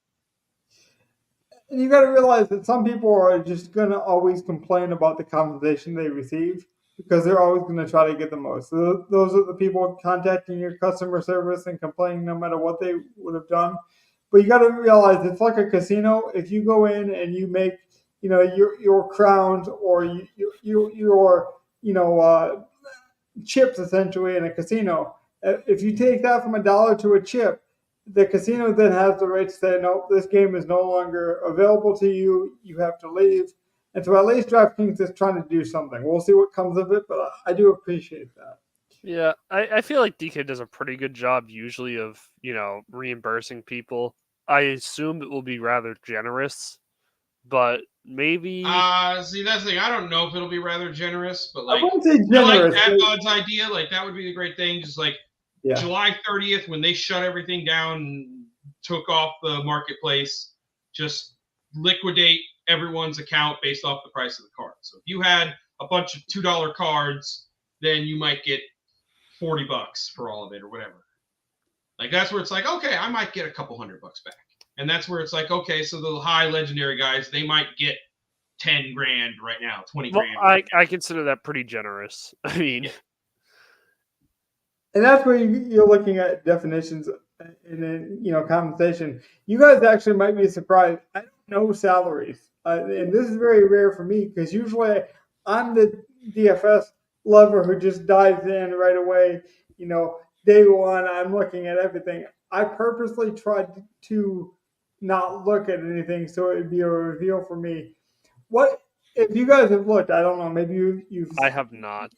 And you got to realize that some people are just going to always complain about the compensation they receive because they're always going to try to get the most. So those are the people contacting your customer service and complaining no matter what they would have done. But you got to realize it's like a casino. If you go in and you make, your crowns or your chips essentially in a casino, if you take that from $1 to a chip, the casino then has the right to say, no, this game is no longer available to you. You have to leave. And so at least DraftKings is trying to do something. We'll see what comes of it, but I do appreciate that. Yeah, I feel like DK does a pretty good job usually of, reimbursing people. I assume it will be rather generous, but maybe... See, that's the thing. I don't know if it'll be rather generous, but I wouldn't say generous. I like God's idea. Like, that would be a great thing. Just like July 30th, when they shut everything down and took off the marketplace, just liquidate everyone's account based off the price of the card. So if you had a bunch of $2 cards, then you might get $40 for all of it or whatever. Like, that's where it's like, okay, I might get a couple $100 back. And that's where it's like, okay, so the high legendary guys, they might get $10,000 right now, $20,000. Well, I consider that pretty generous. I mean, And that's where you're looking at definitions and then compensation. You guys actually might be surprised. I don't know salaries, and this is very rare for me because usually I'm the DFS lover who just dives in right away. Day one, I'm looking at everything. I purposely tried to not look at anything so it'd be a reveal for me. What if you guys have looked? I don't know. Maybe you've. I have not.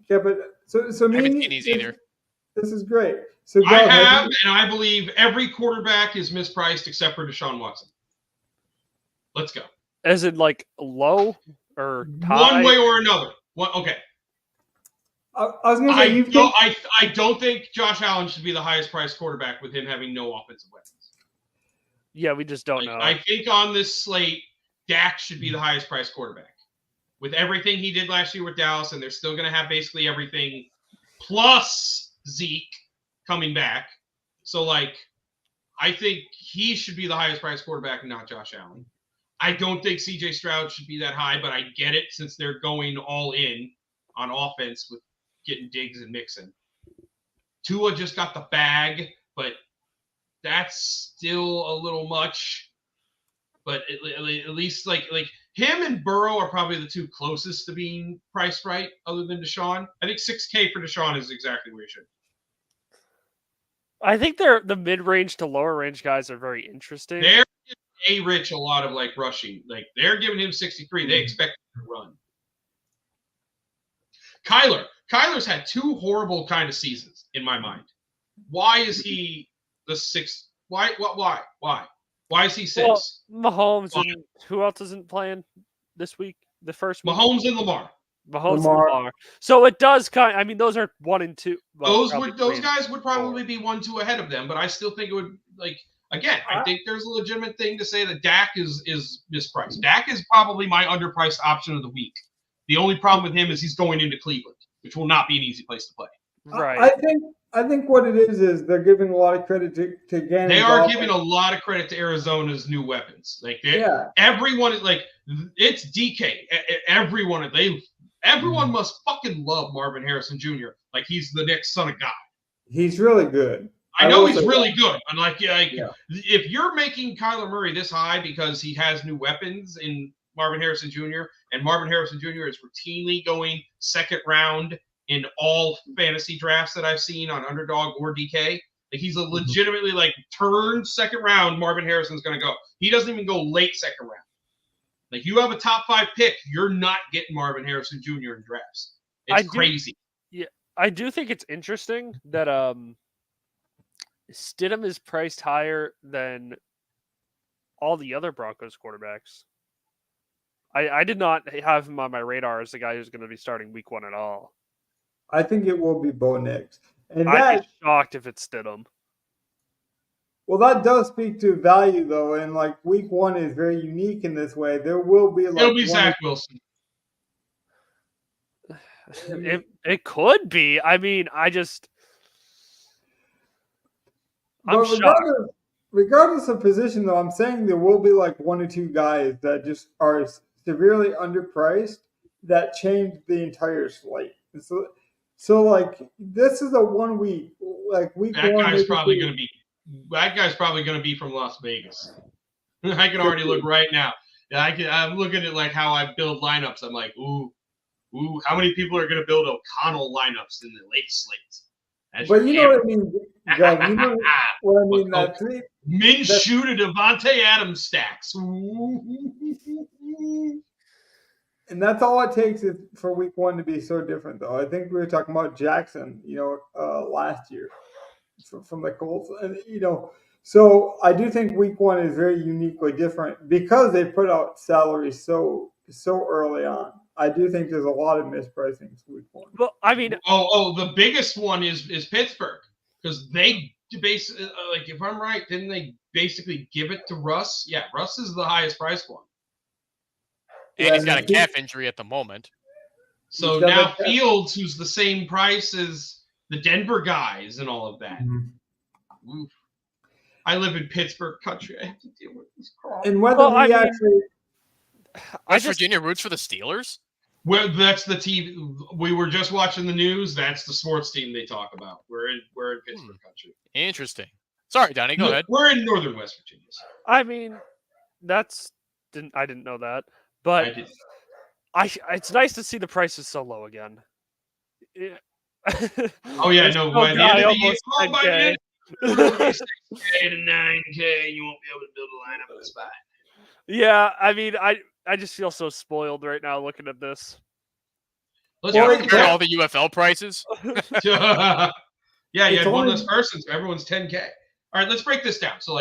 Yeah, but so I haven't me. seen these either. This is great. So I Doug, have, and I believe every quarterback is mispriced except for Deshaun Watson. Let's go. As in, like, low or high? One way or another. Okay. I was going to say I don't think Josh Allen should be the highest priced quarterback with him having no offensive weapons. Yeah, we just don't know. I think on this slate, Dak should be the highest priced quarterback. With everything he did last year with Dallas, and they're still going to have basically everything plus Zeke coming back. So, I think he should be the highest priced quarterback and not Josh Allen. I don't think CJ Stroud should be that high, but I get it since they're going all in on offense with getting Diggs and Mixon. Tua just got the bag, but that's still a little much. But at least like him and Burrow are probably the two closest to being priced right, other than Deshaun. I think $6K for Deshaun is exactly where he should. I think the mid-range to lower range guys are very interesting. They're giving Rich a lot of rushing. They're giving him 63. They expect him to run. Kyler's had two horrible kind of seasons in my mind. Why is he the sixth? Why is he six? Well, Mahomes and who else isn't playing this week? The first week? Mahomes and Lamar. Lamar. So it does those are 1 and 2. Well, those guys would probably be 1-2 ahead of them, but I still think it would I think there's a legitimate thing to say that Dak is mispriced. Dak is probably my underpriced option of the week. The only problem with him is he's going into Cleveland, which will not be an easy place to play. Right. I think what it is they're giving a lot of credit to Gannon. They are giving a lot of credit to Arizona's new weapons. Everyone is it's DK. Everyone must fucking love Marvin Harrison Jr. Like he's the next son of God. He's really good. I know he's really good. And if you're making Kyler Murray this high because he has new weapons in Marvin Harrison Jr. and Marvin Harrison Jr. is routinely going second round in all fantasy drafts that I've seen on Underdog or DK. He's a legitimately turn second round. Marvin Harrison's going to go. He doesn't even go late second round. You have a top 5 pick, you're not getting Marvin Harrison Jr. in drafts. It's crazy. Yeah, I do think it's interesting that Stidham is priced higher than all the other Broncos quarterbacks. I did not have him on my radar as the guy who's going to be starting week 1 at all. I think it will be Bo Nix. And I'd be shocked if it's Stidham. Well, that does speak to value, though, and week 1 is very unique in this way. There will be it'll be Zach Wilson. It could be. I'm shocked. Regardless of position, though, I'm saying there will be 1 or 2 guys that just are severely underpriced that change the entire slate. So this is a 1 week. Week that 1 guy's probably going to be. That guy's probably going to be from Las Vegas. I can already look right now. I'm looking at how I build lineups. I'm like, ooh, how many people are going to build O'Connell lineups in the late slate? But you know what I mean, Doug. You know what I mean. Minshew to Devontae Adams stacks. And that's all it takes is for week 1 to be so different, though. I think we were talking about Jackson, last year. From the Colts, and so I do think week 1 is very uniquely different because they put out salaries so early on. I do think there's a lot of mispricing week 1. Well, the biggest one is Pittsburgh because they basically if I'm right, didn't they basically give it to Russ? Yeah, Russ is the highest priced one, and he's got a calf injury at the moment. So now Fields, who's the same price as the Denver guys and all of that. Mm-hmm. I live in Pittsburgh country. I have to deal with this crap. And whether West Virginia roots for the Steelers? Well, that's the TV. We were just watching the news. That's the sports team they talk about. We're in Pittsburgh country. Interesting. Sorry, Donnie, go ahead. We're in northern West Virginia. So. I mean, I didn't know that, but I did. It's nice to see the prices so low again. Yeah. Oh yeah, no. By the end of the year, almost by the end 10K. of the year, 6K to 9K, you won't be able to build a lineup in the spot. Yeah, I mean, I just feel so spoiled right now looking at this. Let's Yeah, break it compared to down. all the UFL prices. Yeah, you It's had one only- less person, so everyone's 10K. All right, let's break this down. So,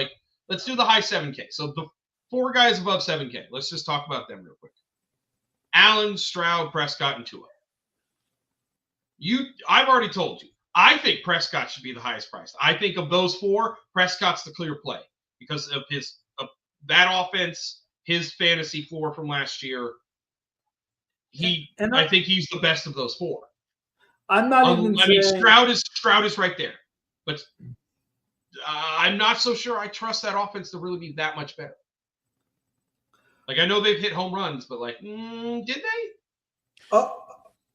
let's do the high 7K. So the 4 guys above 7K. Let's just talk about them real quick. Allen, Stroud, Prescott, and Tua. I've already told you. I think Prescott should be the highest priced. I think of those 4, Prescott's the clear play because of that offense, his fantasy floor from last year. I think he's the best of those 4. I'm not even saying Stroud is right there, but I'm not so sure I trust that offense to really be that much better. I know they've hit home runs, but did they?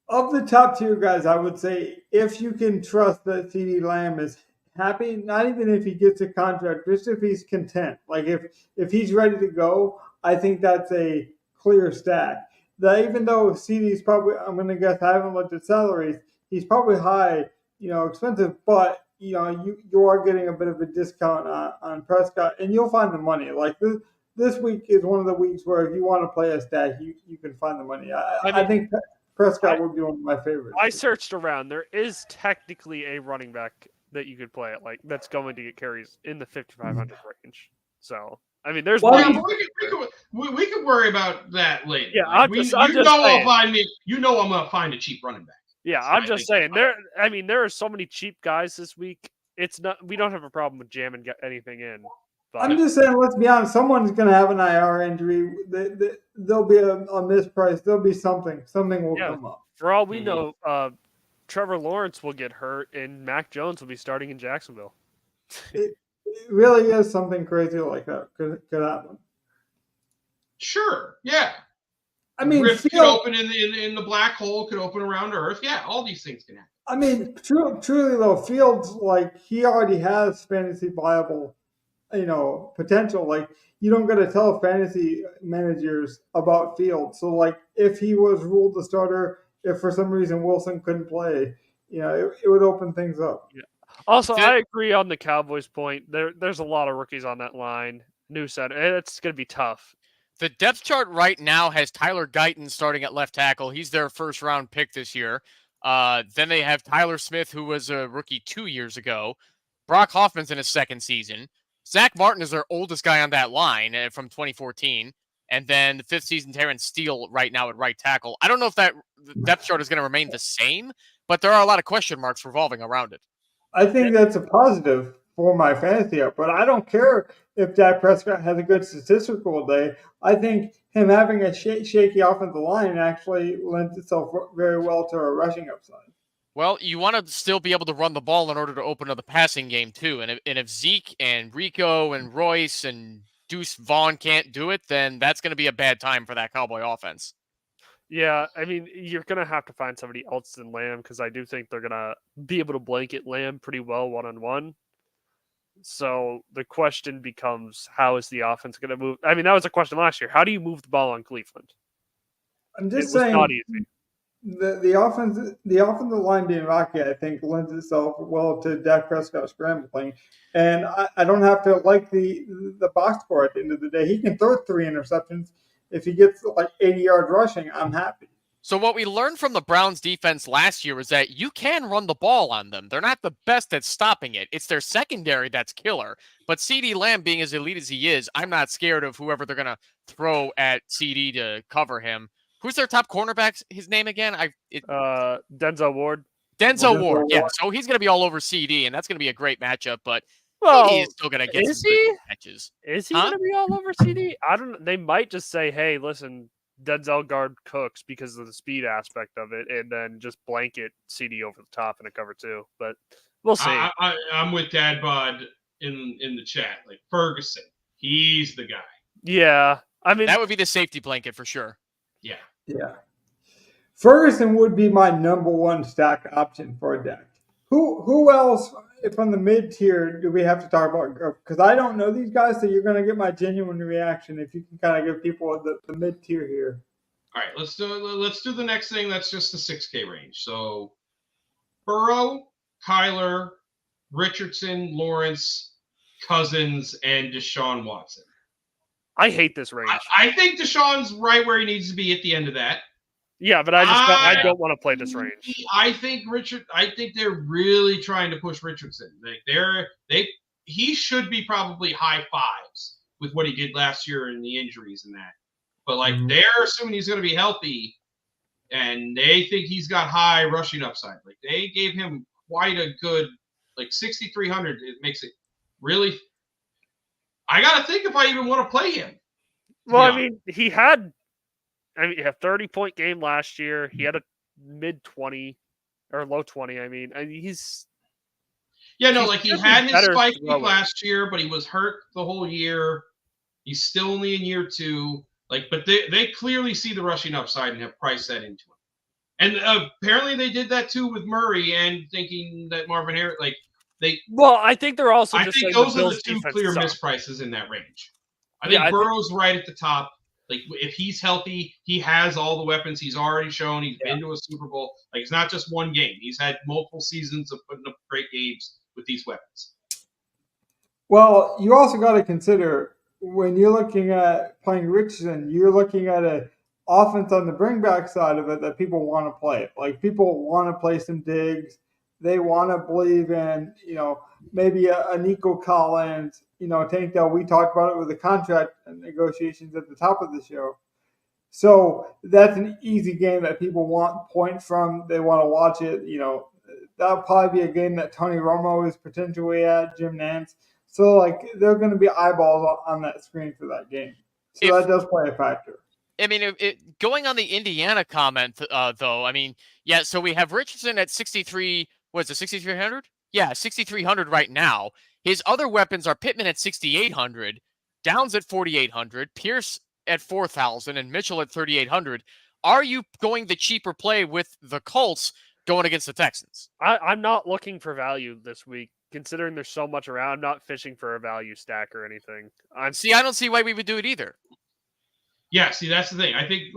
of the top tier guys, I would say if you can trust that CeeDee Lamb is happy, not even if he gets a contract, just if he's content. If he's ready to go, I think that's a clear stack. That even though CeeDee's probably, I'm going to guess, I haven't looked at salaries, he's probably high, expensive, but you are getting a bit of a discount on Prescott, and you'll find the money. This week is one of the weeks where if you want to play a stack, you can find the money. I think Prescott would be one of my favorites. I searched around. There is technically a running back that you could play at that's going to get carries in the 5,500 range. So there's We could worry about that later. Yeah, I'm just saying. I'm gonna find a cheap running back. Yeah, So I'm just saying. There are so many cheap guys this week. We don't have a problem with jamming anything in. But I'm just saying, let's be honest. Someone's going to have an IR injury. There'll be a misprice. There'll be something. Something will come up. For all we know, Trevor Lawrence will get hurt, and Mac Jones will be starting in Jacksonville. It really is something crazy like that could happen. Sure. Yeah. Rift could open in the black hole. Could open around Earth. Yeah. All these things can happen. Truly though, Fields he already has fantasy viable. Potential. You don't got to tell fantasy managers about Fields. So if he was ruled the starter, if for some reason Wilson couldn't play, it would open things up. Yeah. Also, I agree on the Cowboys point. There's a lot of rookies on that line. New center. It's going to be tough. The depth chart right now has Tyler Guyton starting at left tackle. He's their first round pick this year. Then they have Tyler Smith, who was a rookie 2 years ago. Brock Hoffman's in his second season. Zach Martin is their oldest guy on that line from 2014. And then the 5th season Terrence Steele right now at right tackle. I don't know if that depth chart is going to remain the same, but there are a lot of question marks revolving around it. I think that's a positive for my fantasy up, but I don't care if Dak Prescott has a good statistical day. I think him having a shaky offensive line actually lends itself very well to a rushing upside. Well, you want to still be able to run the ball in order to open up the passing game, too. And if Zeke and Rico and Royce and Deuce Vaughn can't do it, then that's going to be a bad time for that Cowboy offense. Yeah, you're going to have to find somebody else than Lamb because I do think they're going to be able to blanket Lamb pretty well one-on-one. So the question becomes, how is the offense going to move? That was a question last year. How do you move the ball on Cleveland? I'm just saying. Not easy. The offensive line being rocky, I think, lends itself well to Dak Prescott scrambling. And I don't have to like the box score at the end of the day. He can throw 3 interceptions. If he gets 80 yards rushing, I'm happy. So what we learned from the Browns defense last year was that you can run the ball on them. They're not the best at stopping it. It's their secondary that's killer. But CeeDee Lamb being as elite as he is, I'm not scared of whoever they're going to throw at CeeDee to cover him. Who's their top cornerback? His name again? Denzel Ward. Denzel Ward. Yeah, so he's going to be all over CD, and that's going to be a great matchup. But CD is still going to get some good catches. Is he going to be all over CD? I don't. They might just say, "Hey, listen, Denzel guard Cooks because of the speed aspect of it," and then just blanket CD over the top in a cover 2. But we'll see. I'm with Dad Bod in the chat. Ferguson, he's the guy. Yeah, that would be the safety blanket for sure. Yeah. Yeah. Ferguson would be my number one stack option for a deck. Who else from the mid tier do we have to talk about? Because I don't know these guys, so you're going to get my genuine reaction if you can kind of give people the mid tier here. All right, let's do the next thing. That's just the 6K range. So Burrow, Kyler, Richardson, Lawrence, Cousins, and Deshaun Watson. I hate this range. I think Deshaun's right where he needs to be at the end of that. Yeah, but I don't want to play this range. I think they're really trying to push Richardson. He should be probably high fives with what he did last year and the injuries and that. But they're assuming he's going to be healthy, and they think he's got high rushing upside. Like they gave him quite a good 6,300. It makes it really. I got to think if I even want to play him. Well, I mean, he had a 30-point game last year. He had a mid-20 or low 20. I mean, he's. Yeah, no, he had his spike week last year, but he was hurt the whole year. He's still only in year 2. But they clearly see the rushing upside and have priced that into him. And apparently they did that too with Murray and thinking that Marvin Harris, Well, I think they're also. I think those are the two clear misprices in that range. I think Burrow's right at the top. If he's healthy, he has all the weapons. He's already shown. He's been to a Super Bowl. It's not just one game. He's had multiple seasons of putting up great games with these weapons. Well, you also got to consider when you're looking at playing Richardson, you're looking at an offense on the bring back side of it that people want to play. People want to play some digs. They want to believe in, maybe a Nico Collins, Tank Dell. We talked about it with the contract negotiations at the top of the show. So that's an easy game that people want points from. They want to watch it. That'll probably be a game that Tony Romo is potentially at, Jim Nantz. So, there are going to be eyeballs on that screen for that game. So that does play a factor. I mean, going on the Indiana comment, though, so we have Richardson at 63, what is it, 6,300? Yeah, 6,300 right now. His other weapons are Pittman at 6,800, Downs at 4,800, Pierce at 4,000, and Mitchell at 3,800. Are you going the cheaper play with the Colts going against the Texans? I'm not looking for value this week. Considering there's so much around, I'm not fishing for a value stack or anything. I don't see why we would do it either. Yeah, see, that's the thing. I think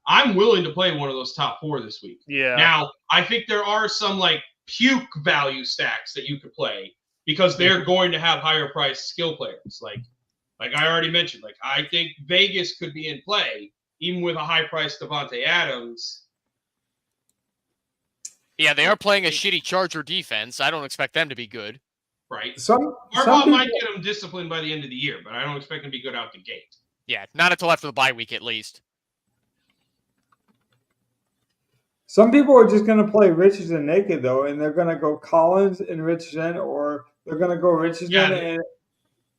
I'm willing to play one of those top 4 this week. Yeah. Now, I think there are some puke value stacks that you could play because they're going to have higher priced skill players. Like I already mentioned, I think Vegas could be in play even with a high priced Devontae Adams. Yeah, they are playing a shitty Charger defense. I don't expect them to be good. Right. Harbaugh might get them disciplined by the end of the year, but I don't expect them to be good out the gate. Yeah, not until after the bye week at least. Some people are just going to play Richardson naked, though, and they're going to go Collins and Richardson, or they're going to go Richardson and,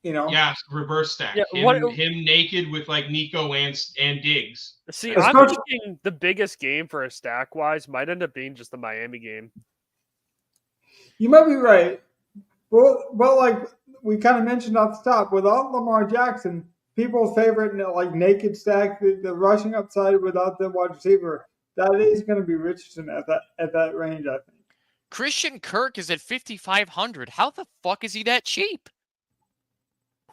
Yeah, reverse stack. Yeah, him naked with Nico and Diggs. See, I'm thinking the biggest game for a stack-wise might end up being just the Miami game. You might be right. Well, we kind of mentioned off the top, without Lamar Jackson, people's favorite naked stack, the rushing upside without the wide receiver, that is going to be Richardson at that range, I think. Christian Kirk is at 5,500. How the fuck is he that cheap?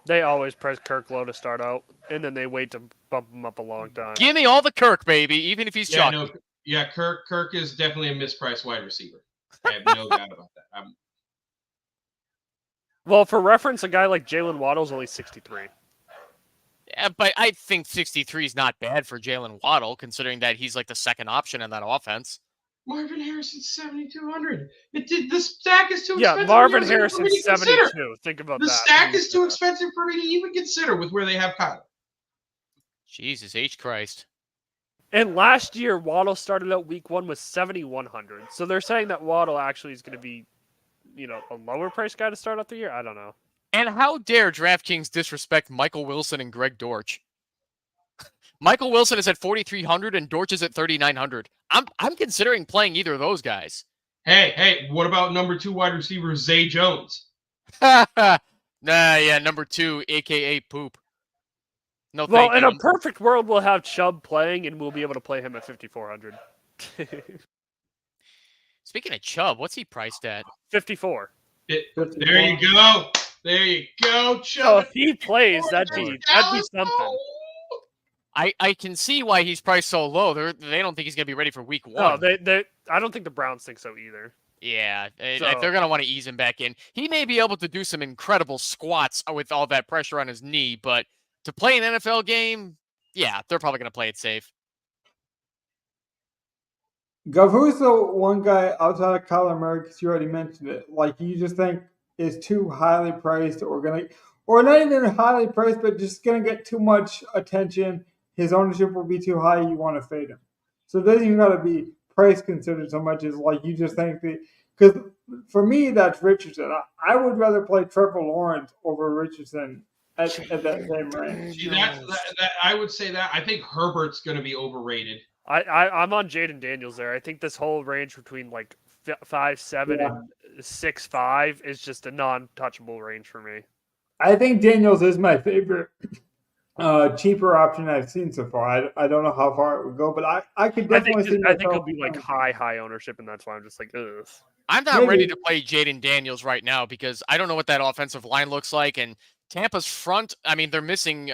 They always press Kirk low to start out, and then they wait to bump him up a long time. Give me all the Kirk, baby, even if he's chalky. Kirk is definitely a mispriced wide receiver. I have no doubt about that. Well, for reference, a guy like Jalen Waddle's only 63. Yeah, but I think 63 is not bad for Jalen Waddle, considering that he's the second option in that offense. Marvin Harrison's 7,200. The stack is too expensive. Yeah, Marvin Harrison's 72. Think about that. The stack is too expensive for me to even consider with where they have Kyler. Jesus H. Christ. And last year, Waddle started out week 1 with 7,100. So they're saying that Waddle actually is going to be, a lower price guy to start out the year? I don't know. And how dare DraftKings disrespect Michael Wilson and Greg Dortch? Michael Wilson is at 4,300 and Dortch is at 3,900. I'm considering playing either of those guys. Hey, what about number 2 wide receiver Zay Jones? Number 2, a.k.a. Poop. No, Well, thank in you. a perfect world, we'll have Chubb playing, and we'll be able to play him at 5,400. Speaking of Chubb, what's he priced at? 54. There you go. There you go, So Chubb. if he plays, that'd be something. I can see why he's priced so low. They don't think he's gonna be ready for week No, 1. I don't think the Browns think so either. Yeah, So- they're gonna want to ease him back in. He may be able to do some incredible squats with all that pressure on his knee, but to play an NFL game, yeah, they're probably gonna play it safe. Gov, who's the one guy outside of Kyler Murray? Because you already mentioned it. Like you just think is too highly priced, or not even highly priced, but just gonna get too much attention. His ownership will be too high. You want to fade him. So it doesn't even gotta be price considered so much as like you just think because for me that's Richardson. I would rather play Trevor Lawrence over Richardson at that same range. See, I would say that. I think Herbert's going to be overrated. I'm on Jaden Daniels there. I think this whole range between like 5'7" and 6'5" is just a non-touchable range for me. I think Daniels is my favorite cheaper option I've seen so far. I don't know how far it would go, but I could definitely see. I think it'll be like high ownership, and that's why I'm just like, ugh. I'm not ready to play Jaden Daniels right now because I don't know what that offensive line looks like, and Tampa's front. I mean, they're missing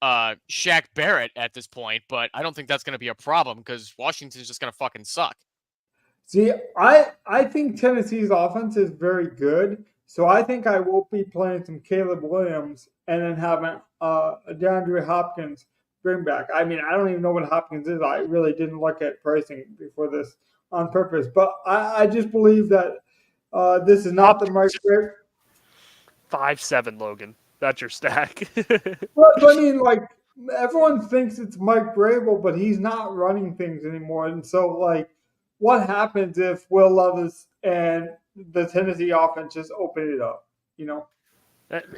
Shaq Barrett at this point, but I don't think that's going to be a problem because Washington's just going to fucking suck. See, I think Tennessee's offense is very good, so I think I will be playing some Caleb Williams and then having DeAndre Hopkins bring back. I mean, I don't even know what Hopkins is. I really didn't look at pricing before this on purpose, but I just believe that this is not the Mike Vrabel. 5'7", Logan. That's your stack. Well, I mean, like everyone thinks it's Mike Vrabel, but he's not running things anymore. And so, like, what happens if Will Levis and the Tennessee offense just open it up? You know,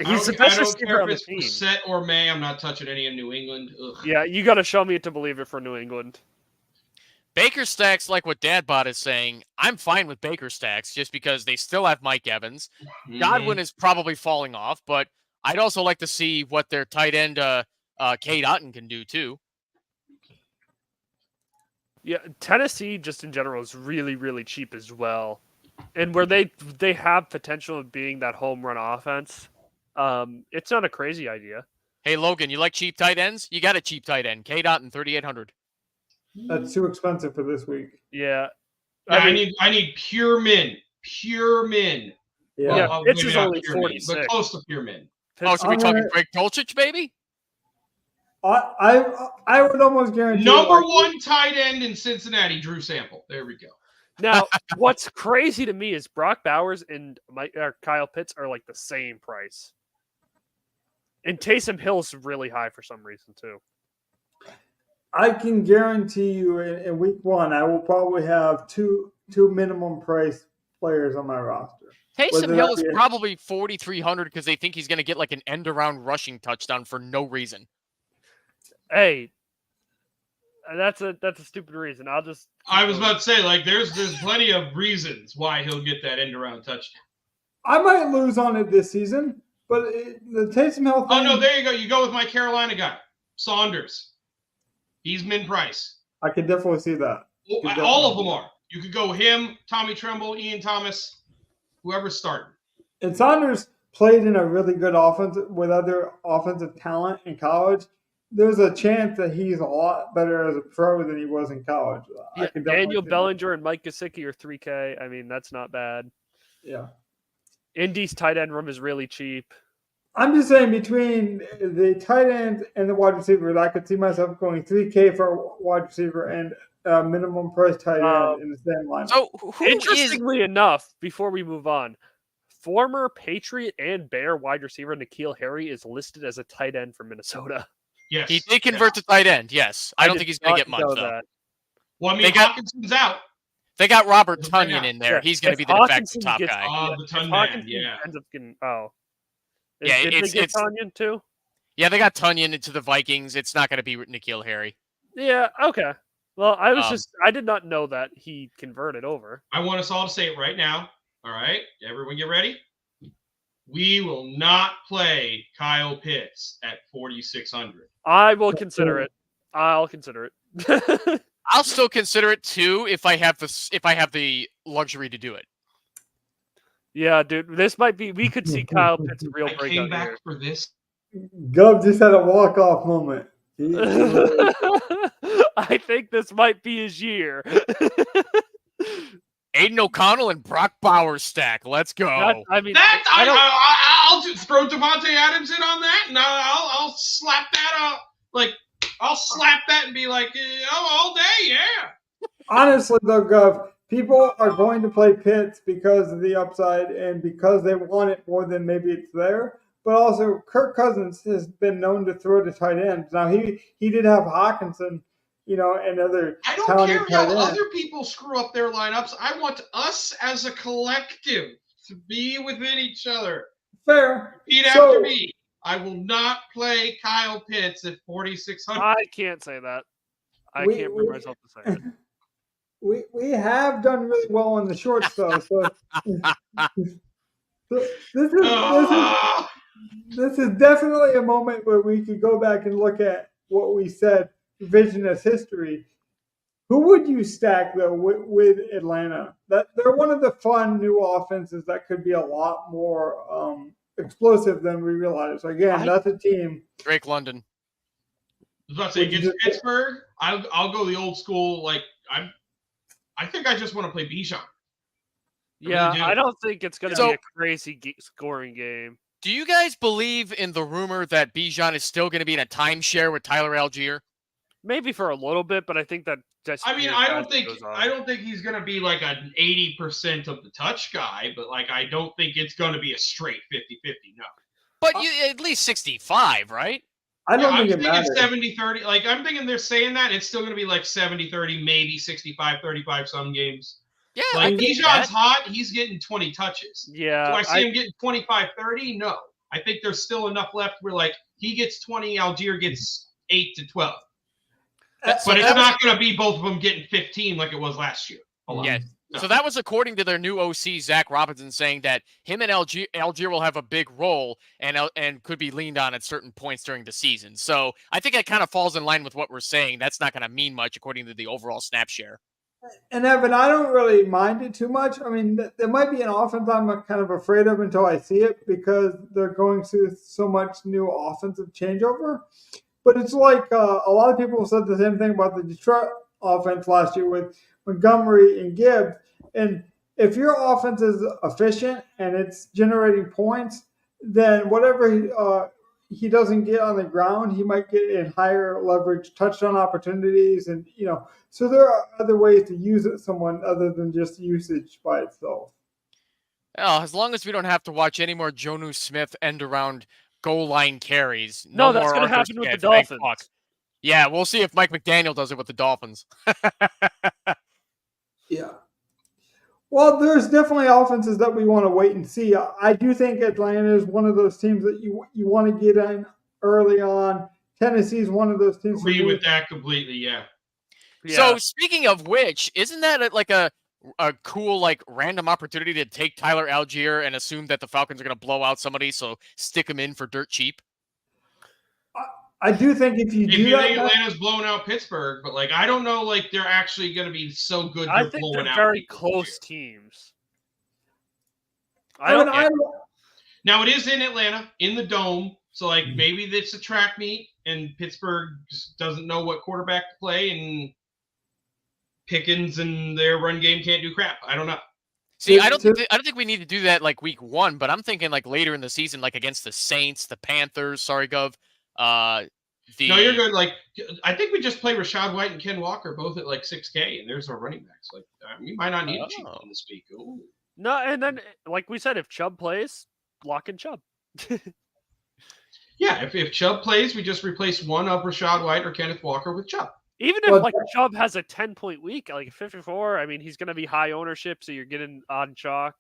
He's the best I don't receiver care on if the it's team. Brissett or May. I'm not touching any in New England. Ugh. Yeah, you got to show me it to believe it for New England. Baker stacks, like what Dadbot is saying, I'm fine with Baker stacks just because they still have Mike Evans. Godwin is probably falling off, but I'd also like to see what their tight end Cade Otton can do too. Yeah, Tennessee just in general is really, really cheap as well. And where they have potential of being that home run offense, it's not a crazy idea. Hey, Logan, you like cheap tight ends? You got a cheap tight end. Cade Otton, 3,800. that's too expensive for this week. Yeah. I need pure min. Pure min. Yeah, Well, Pitts maybe is not only pure min, 46. but close to pure min. Oh, so we're talking Greg Dulcich, baby? I would almost guarantee Number one tight end in Cincinnati, Drew Sample. There we go. Now, what's crazy to me is Brock Bowers and Kyle Pitts are like the same price. And Taysom Hill's really high for some reason, too. I can guarantee you in week 1, I will probably have two minimum price players on my roster. Taysom Hill is probably 4,300 because they think he's going to get like an end-around rushing touchdown for no reason. Hey, that's a stupid reason. I was about to say, like, there's plenty of reasons why he'll get that end around touchdown. I might lose on it this season, but the Taysom Hill thing. Oh no, there you go. You go with my Carolina guy, Saunders. He's min price. I can definitely see that. All of them are. You could go him, Tommy Tremble, Ian Thomas, whoever's starting. And Saunders played in a really good offense with other offensive talent in college. There's a chance that he's a lot better as a pro than he was in college. Yeah, Daniel Bellinger and Mike Gesicki are 3K. I mean, that's not bad. Yeah. Indy's tight end room is really cheap. I'm just saying between the tight end and the wide receivers, I could see myself going 3K for a wide receiver and a minimum price tight end in the same line. So, interestingly enough, before we move on, former Patriot and Bear wide receiver N'Keal Harry is listed as a tight end for Minnesota. Yes. He did convert to tight end, yes. I don't think he's going to get much, though. That. Well, I mean, Hawkinson's out. They got Robert Tonyan in there. He's going to be the de facto top guy. Oh, the Tonyan, yeah. Ends up getting, did they get Tonyan too? Yeah, they got Tonyan into the Vikings. It's not going to be N'Keal Harry. Yeah, okay. Well, I did not know that he converted over. I want us all to say it right now. All right, everyone get ready? we will not play Kyle Pitts at 4,600. I will consider it. I'll consider it. I'll still consider it too if I have the luxury to do it. Yeah, dude, this might be. We could see Kyle Pitts' real I came breakout back here. for this. Gov just had a walk-off moment. I think this might be his year. Aiden O'Connell and Brock Bowers stack. Let's go. I'll just throw Devontae Adams in on that, and I'll slap that up. Like, I'll slap that and be like, all day, yeah. Honestly, though, Gov, people are going to play Pitts because of the upside and because they want it more than maybe it's there. But also, Kirk Cousins has been known to throw to tight ends. Now, he did have Hawkinson, and other. I don't care how other people screw up their lineups. I want us as a collective to be within each other. Fair. Repeat after me. I will not play Kyle Pitts at 4,600. I can't say that. I can't bring myself to say it. We have done really well on the shorts, though. So this is definitely a moment where we could go back and look at what we said, revisionist history. Who would you stack, though, with Atlanta? That they're one of the fun new offenses that could be a lot more explosive than we realize. Again, that's a team. Drake London. I was about to say, against Pittsburgh, I'll go the old school. Like, I think I just want to play Bijan. Yeah, I don't think it's going to be a crazy scoring game. Do you guys believe in the rumor that Bijan is still going to be in a timeshare with Tyler Algier? Maybe for a little bit, but I think that I don't think he's going to be like an 80% of the touch guy, but like I don't think it's going to be a straight 50-50. No. But you at least 65, right? I'm thinking 70-30. Like I'm thinking they're saying that it's still going to be like 70-30, maybe 65-35 some games. Yeah, like Bijan's hot, he's getting 20 touches. Yeah. Do I see him getting 25-30? No. I think there's still enough left where like he gets 20, Algier gets 8 to 12. But it's not going to be both of them getting 15 like it was last year. Yeah. No. So that was according to their new OC, Zach Robinson, saying that him and Algier will have a big role and could be leaned on at certain points during the season. So I think that kind of falls in line with what we're saying. That's not going to mean much according to the overall snap share. And Evan, I don't really mind it too much. I mean, there might be an offense I'm kind of afraid of until I see it because they're going through so much new offensive changeover. But it's like a lot of people said the same thing about the Detroit offense last year with Montgomery and Gibbs. And if your offense is efficient and it's generating points, then whatever he doesn't get on the ground, he might get in higher leverage touchdown opportunities. And, so there are other ways to use someone other than just usage by itself. Well, as long as we don't have to watch any more Jonnu Smith end around goal line carries. No, that's going to happen with the Dolphins. Yeah, we'll see if Mike McDaniel does it with the Dolphins. Yeah. Well, there's definitely offenses that we want to wait and see. I do think Atlanta is one of those teams that you want to get in early on. Tennessee is one of those teams. Agree with that completely, yeah. So speaking of which, isn't that like a cool like random opportunity to take Tyler Algier and assume that the Falcons are going to blow out somebody, so stick him in for dirt cheap? I do think if you think Atlanta's blowing out Pittsburgh, but like I don't know, like they're actually going to be so good. I think they're very close teams. Now it is in Atlanta, in the Dome, so like maybe it's a track meet, and Pittsburgh just doesn't know what quarterback to play, and Pickens and their run game can't do crap. I don't know. See, I don't think we need to do that like week 1, but I'm thinking like later in the season, like against the Saints, the Panthers. Sorry, Gov. No, you're good. Like, I think we just play Rashad White and Ken Walker both at like 6K, and there's our running backs. Like, we might not need a cheap one this week. Ooh. No, and then like we said, if Chubb plays, lock in Chubb. Yeah, if Chubb plays, we just replace one of Rashad White or Kenneth Walker with Chubb. Even if Chubb has a 10-point week, like 54, I mean, he's going to be high ownership, so you're getting odd chalk.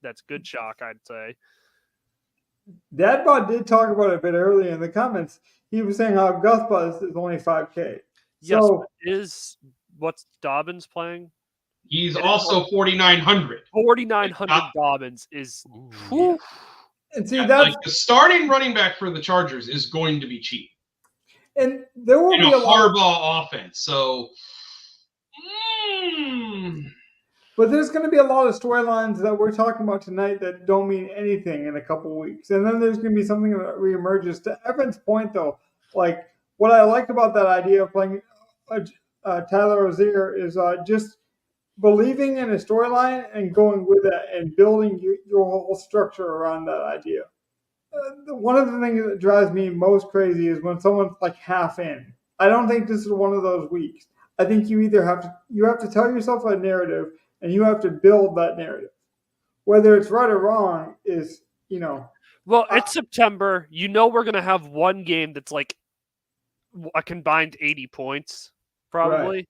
That's good chalk, I'd say. Dadbot did talk about it a bit earlier in the comments. He was saying how Gus Buzz is only 5K. Yes, what's Dobbins playing? He's also 4,900. 4,900 Dobbins is. And see, Yeah, that's like the starting running back for the Chargers is going to be cheap and there will in be a a lot. Harbaugh offense. So, But there's going to be a lot of storylines that we're talking about tonight that don't mean anything in a couple of weeks. And then there's going to be something that reemerges. To Evan's point, though, like what I like about that idea of playing Tyler Rozier is just believing in a storyline and going with it and building your whole structure around that idea. One of the things that drives me most crazy is when someone's like half in. I don't think this is one of those weeks. I think you either have to tell yourself a narrative and you have to build that narrative. Whether it's right or wrong is, Well, it's September. You know we're gonna have one game that's like a combined 80 points, probably right.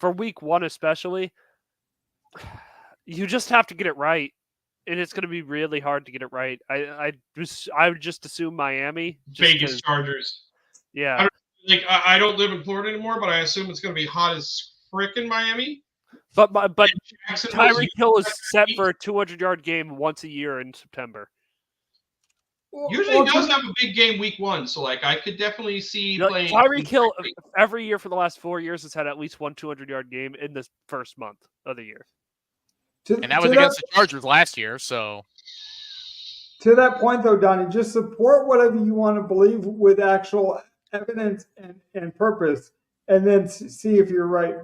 for week 1, especially. You just have to get it right, and it's gonna be really hard to get it right. I would just assume Miami. Vegas Chargers. Yeah. I don't live in Florida anymore, but I assume it's going to be hot as frick in Miami. But Jacksonville's Tyreek Hill is set for a 200-yard game once a year in September. Usually does have a big game week 1, so like I could definitely see playing. Tyreek Hill every year for the last 4 years has had at least one 200-yard game in the first month of the year. And that was against the Chargers last year, so. To that point, though, Donnie, just support whatever you want to believe with actual evidence and purpose, and then see if you're right.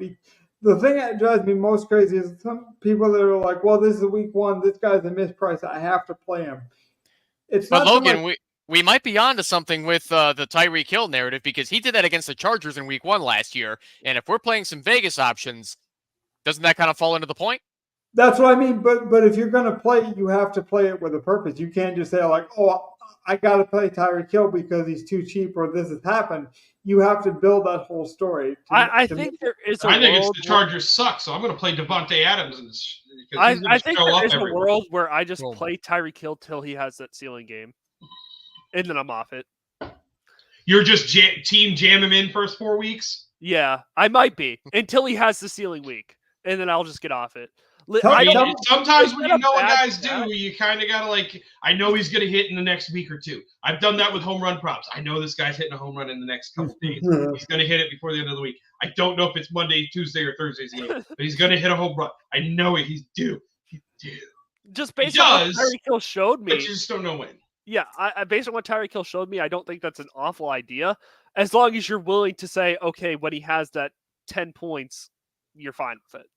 The thing that drives me most crazy is some people that are like, well, this is week 1. This guy's a misprice. I have to play him. It's but not Logan, so much... we might be onto something with the Tyreek Hill narrative because he did that against the Chargers in week 1 last year. And if we're playing some Vegas options, doesn't that kind of fall into the point? That's what I mean. But if you're going to play, you have to play it with a purpose. You can't just say like, oh, I got to play Tyreek Hill because he's too cheap or this has happened. You have to build that whole story. I think there is I think it's the Chargers suck, so I'm going to play Devontae Adams. I think there is a world where I just play Tyreek Hill till he has that ceiling game, and then I'm off it. You're just team jam him in first 4 weeks? Yeah, I might be until he has the ceiling week, and then I'll just get off it. Sometimes when you know what guys do, you kind of got to like, I know he's going to hit in the next week or 2. I've done that with home run props. I know this guy's hitting a home run in the next couple of days. He's going to hit it before the end of the week. I don't know if it's Monday, Tuesday, or Thursday's game, but he's going to hit a home run. I know it. He's due. He's due. Just based on what Tyreek Hill showed me. But you just don't know when. Yeah, based on what Tyreek Hill showed me, I don't think that's an awful idea. As long as you're willing to say, okay, when he has that 10 points, you're fine with it.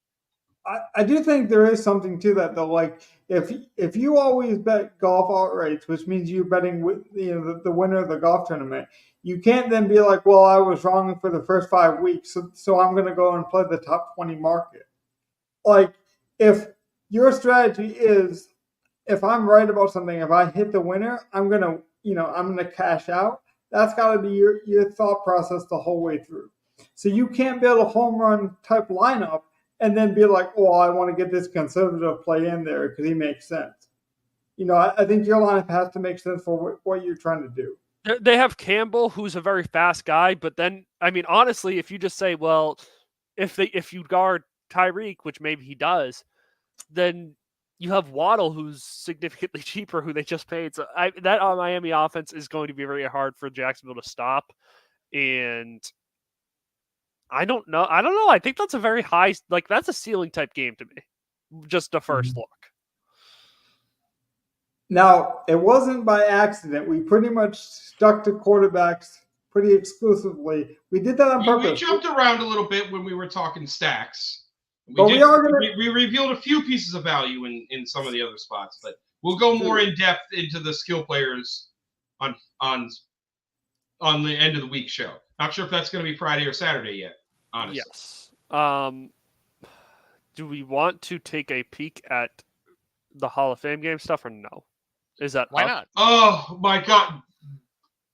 I do think there is something to that, though. Like if you always bet golf outrights, which means you're betting with the winner of the golf tournament, you can't then be like, well, I was wrong for the first 5 weeks, so I'm going to go and play the top 20 market. Like if your strategy is, if I'm right about something, if I hit the winner, I'm gonna cash out. That's got to be your thought process the whole way through. So you can't build a home run type lineup and then be like, oh, I want to get this conservative play in there because he makes sense. I think your lineup has to make sense for what you're trying to do. They have Campbell, who's a very fast guy, but then, I mean, honestly, if you just say, well, if you guard Tyreek, which maybe he does, then you have Waddle, who's significantly cheaper, who they just paid. So that Miami offense is going to be very hard for Jacksonville to stop. And I don't know. I think that's a very high, that's a ceiling type game to me. Just a first look. Now, it wasn't by accident. We pretty much stuck to quarterbacks pretty exclusively. We did that on purpose. We jumped around a little bit when we were talking stacks. We revealed a few pieces of value in some of the other spots, but we'll go more in depth into the skill players on the end of the week show. Not sure if that's going to be Friday or Saturday yet, honestly. Yes. Do we want to take a peek at the Hall of Fame game stuff or no? Is that why not? Oh my God!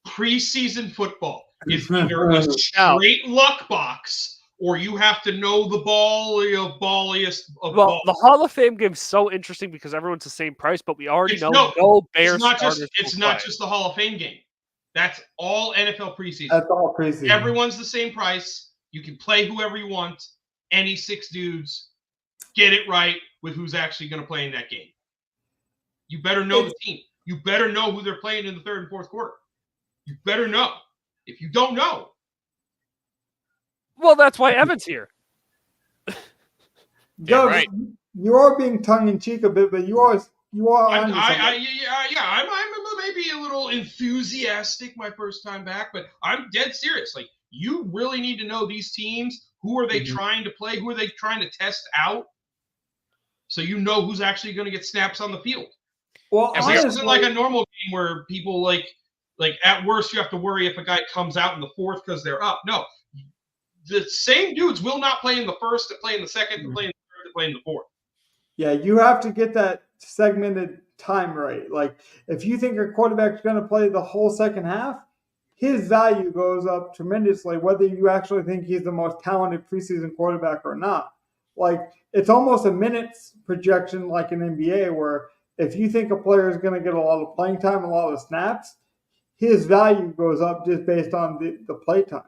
Preseason football is either a straight luck box, or you have to know the balliest of balls. The Hall of Fame game is so interesting because everyone's the same price, but we already know Bears. It's not just the Hall of Fame game. That's all NFL preseason. That's all preseason. Everyone's the same price. You can play whoever you want. Any 6 dudes. Get it right with who's actually going to play in that game. You better know the team. You better know who they're playing in the third and fourth quarter. You better know. If you don't know, Well, that's why Evan's here. Damn Gov, right. you are being tongue in cheek a bit, but you are onto something. I'm maybe a little enthusiastic my first time back, but I'm dead serious. Like, you really need to know these teams. Who are they trying to play? Who are they trying to test out? So you know who's actually going to get snaps on the field. Well, And honestly, this isn't like a normal game where people like at worst you have to worry if a guy comes out in the fourth because they're up. No, the same dudes will not play in the first, to play in the second, to play in the third, to play in the fourth. yeah, you have to get that segmented time right. Like, if you think your quarterback's going to play the whole second half, his value goes up tremendously, whether you actually think he's the most talented preseason quarterback or not. Like, it's almost a minutes projection like an NBA, where if you think a player is going to get a lot of playing time, a lot of snaps, his value goes up just based on the play time.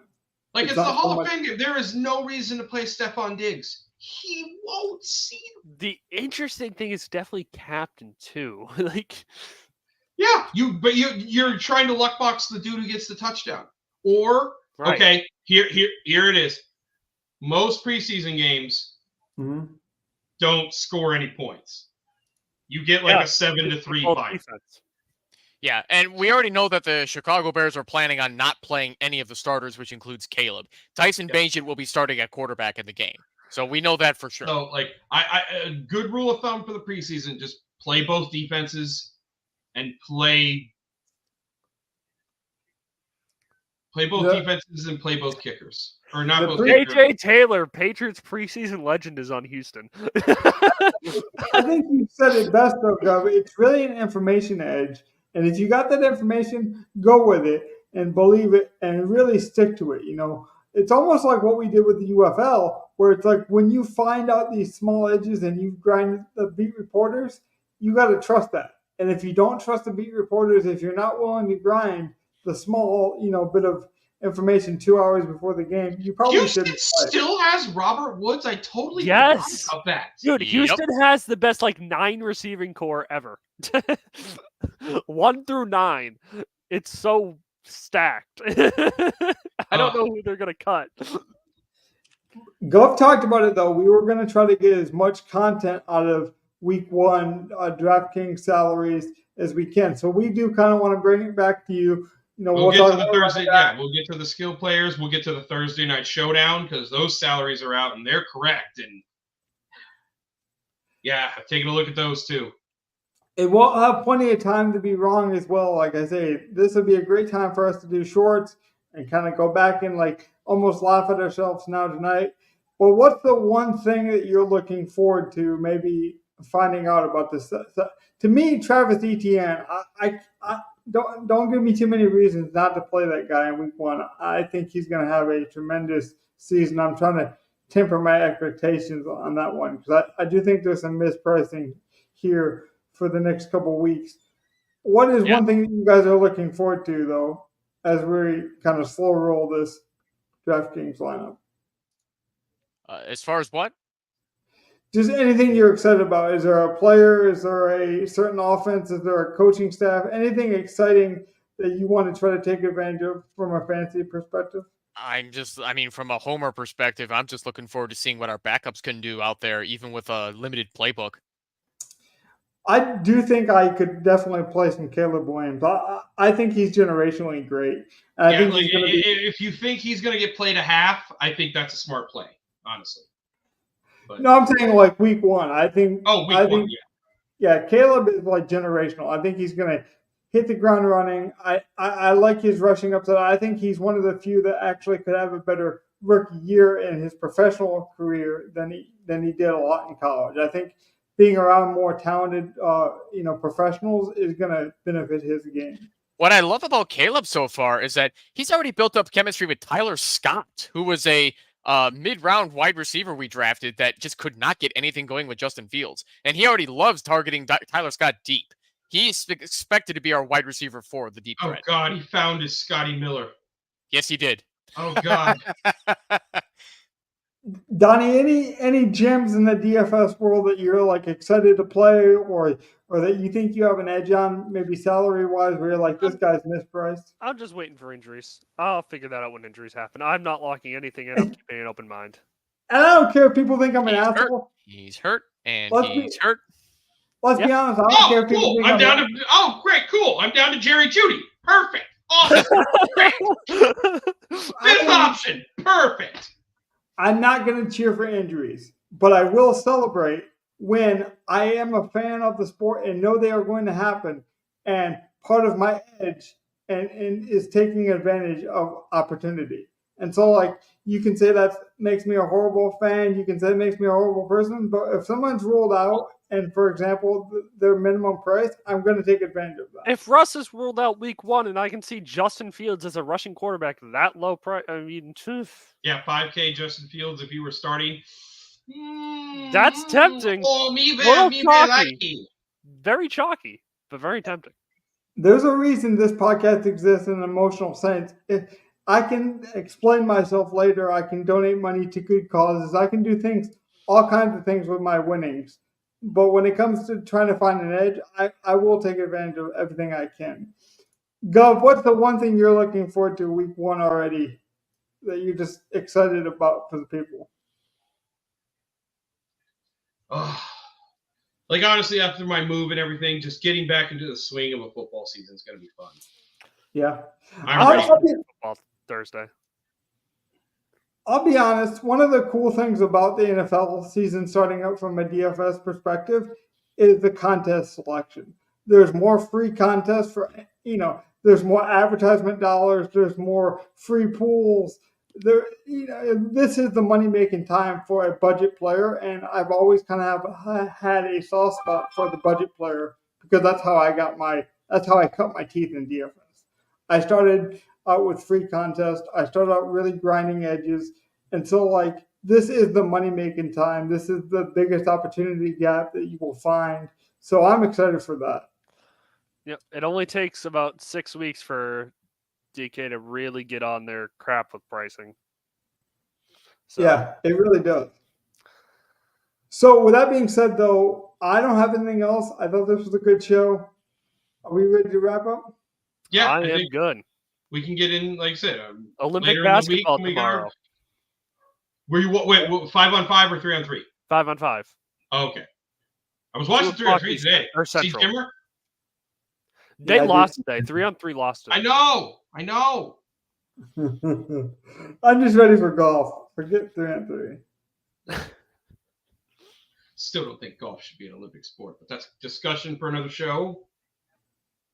Like, it's the not so Hall of much- Fame game. There is no reason to play Stephon Diggs. He won't see them. The interesting thing is definitely captain too. Like, Yeah, you're trying to luck box the dude who gets the touchdown. Or right. okay, here it is. Most preseason games don't score any points. You get like a 7-3 All fight. defense. Yeah, and we already know that the Chicago Bears are planning on not playing any of the starters, which includes Caleb. Tyson Bagent will be starting at quarterback in the game. So we know that for sure. So, like, a good rule of thumb for the preseason, just play both defenses and play both defenses and play both kickers. Or not both kickers. AJ Taylor, Patriots preseason legend, is on Houston. I think you said it best, though, Gov. It's really an information edge. And if you got that information, go with it and believe it and really stick to it. You know, it's almost like what we did with the UFL, where it's like when you find out these small edges and you grind the beat reporters, you got to trust that. And if you don't trust the beat reporters, if you're not willing to grind the small, bit of information 2 hours before the game, you probably Houston shouldn't play. still has Robert Woods. I totally Yes. forgot about that. Dude, Yep. Houston has the best 9 receiving core ever. 1 through 9. It's so stacked. I don't know who they're gonna cut. Gov talked about it, though. We were going to try to get as much content out of week one DraftKings salaries as we can. So we do kind of want to bring it back to you. We'll get to the Thursday. Yeah, we'll get to the skill players. We'll get to the Thursday night showdown because those salaries are out and they're correct. And yeah, I've taken a look at those too. It will have plenty of time to be wrong as well. Like I say, this would be a great time for us to do shorts and kind of go back and almost laugh at ourselves now tonight. But what's the one thing that you're looking forward to maybe finding out about this? To me, Travis Etienne, I don't give me too many reasons not to play that guy in week one. I think he's going to have a tremendous season. I'm trying to temper my expectations on that one because I do think there's some mispricing here for the next couple of weeks. What is one thing that you guys are looking forward to, though, as we kind of slow roll this DraftKings lineup? As far as what? Just anything you're excited about. Is there a player? Is there a certain offense? Is there a coaching staff? Anything exciting that you want to try to take advantage of from a fantasy perspective? From a homer perspective, I'm just looking forward to seeing what our backups can do out there, even with a limited playbook. I do think I could definitely play some Caleb Williams. I think he's generationally great. I think if you think he's going to get played a half, I think that's a smart play, honestly. But, no, I'm saying week one. I think. Oh, week one, yeah. Caleb is generational. I think he's going to hit the ground running. I like his rushing upside. I think he's one of the few that actually could have a better rookie year in his professional career than he did a lot in college. I think being around more talented, professionals is going to benefit his game. What I love about Caleb so far is that he's already built up chemistry with Tyler Scott, who was a mid-round wide receiver we drafted that just could not get anything going with Justin Fields. And he already loves targeting Tyler Scott deep. He's expected to be our wide receiver for the deep threat. Oh, God, he found his Scotty Miller. Yes, he did. Oh, God. Donnie, any gyms in the DFS world that you're like excited to play, or that you think you have an edge on, maybe salary wise, where you're like, this guy's mispriced? I'm just waiting for injuries. I'll figure that out when injuries happen. I'm not locking anything in. I'm keeping an open mind. And I don't care if people think I'm an He's hurt. asshole. He's hurt, and Let's he's be- hurt. Let's be Yeah. honest. I don't care Oh, if people cool. think I'm I'm down to. Oh, great, cool. I'm down to Jerry Judy. Perfect. Awesome. Great. Fifth option. Perfect. I'm not going to cheer for injuries, but I will celebrate when I am a fan of the sport and know they are going to happen. And part of my edge and is taking advantage of opportunity. And so, like, you can say that makes me a horrible fan. You can say it makes me a horrible person. But if someone's ruled out, and for example, their minimum price, I'm going to take advantage of that. If Russ is ruled out week 1 and I can see Justin Fields as a rushing quarterback that low price, I mean, Yeah, 5K Justin Fields if you were starting. That's tempting. Oh, me Little very chalky. likey. Very chalky, but very tempting. There's a reason this podcast exists in an emotional sense. If I can explain myself later, I can donate money to good causes. I can do things, all kinds of things with my winnings. But when it comes to trying to find an edge, I will take advantage of everything I can. Gov, what's the one thing you're looking forward to week 1 already that you're just excited about for the people? Like, honestly, after my move and everything, just getting back into the swing of a football season is going to be fun. Yeah. I'm ready. Football Thursday. I'll be honest, one of the cool things about the NFL season starting out from a DFS perspective is the contest selection. There's more free contests for, there's more advertisement dollars, there's more free pools. This is the money making time for a budget player, and I've always kind of had a soft spot for the budget player because that's how I cut my teeth in DFS. I started out with free contest. I started out really grinding edges. And so, like, this is the money making time. This is the biggest opportunity gap that you will find. So I'm excited for that. Yep. It only takes about 6 weeks for DK to really get on their crap with pricing. So, Yeah, it really does. So with that being said, though, I don't have anything else. I thought this was a good show. Are we ready to wrap up? Yeah, I am think good. we can get in, like I said, Olympic later in the week basketball when we tomorrow. Were you wait 5-on-5 or 3-on-3? 5-on-5. Okay, I was watching 3-on-3 today. Or See Central. Dimmer? They Yeah, lost today. 3-on-3 lost today. I know. I'm just ready for golf. Forget 3-on-3. Still don't think golf should be an Olympic sport, but that's discussion for another show.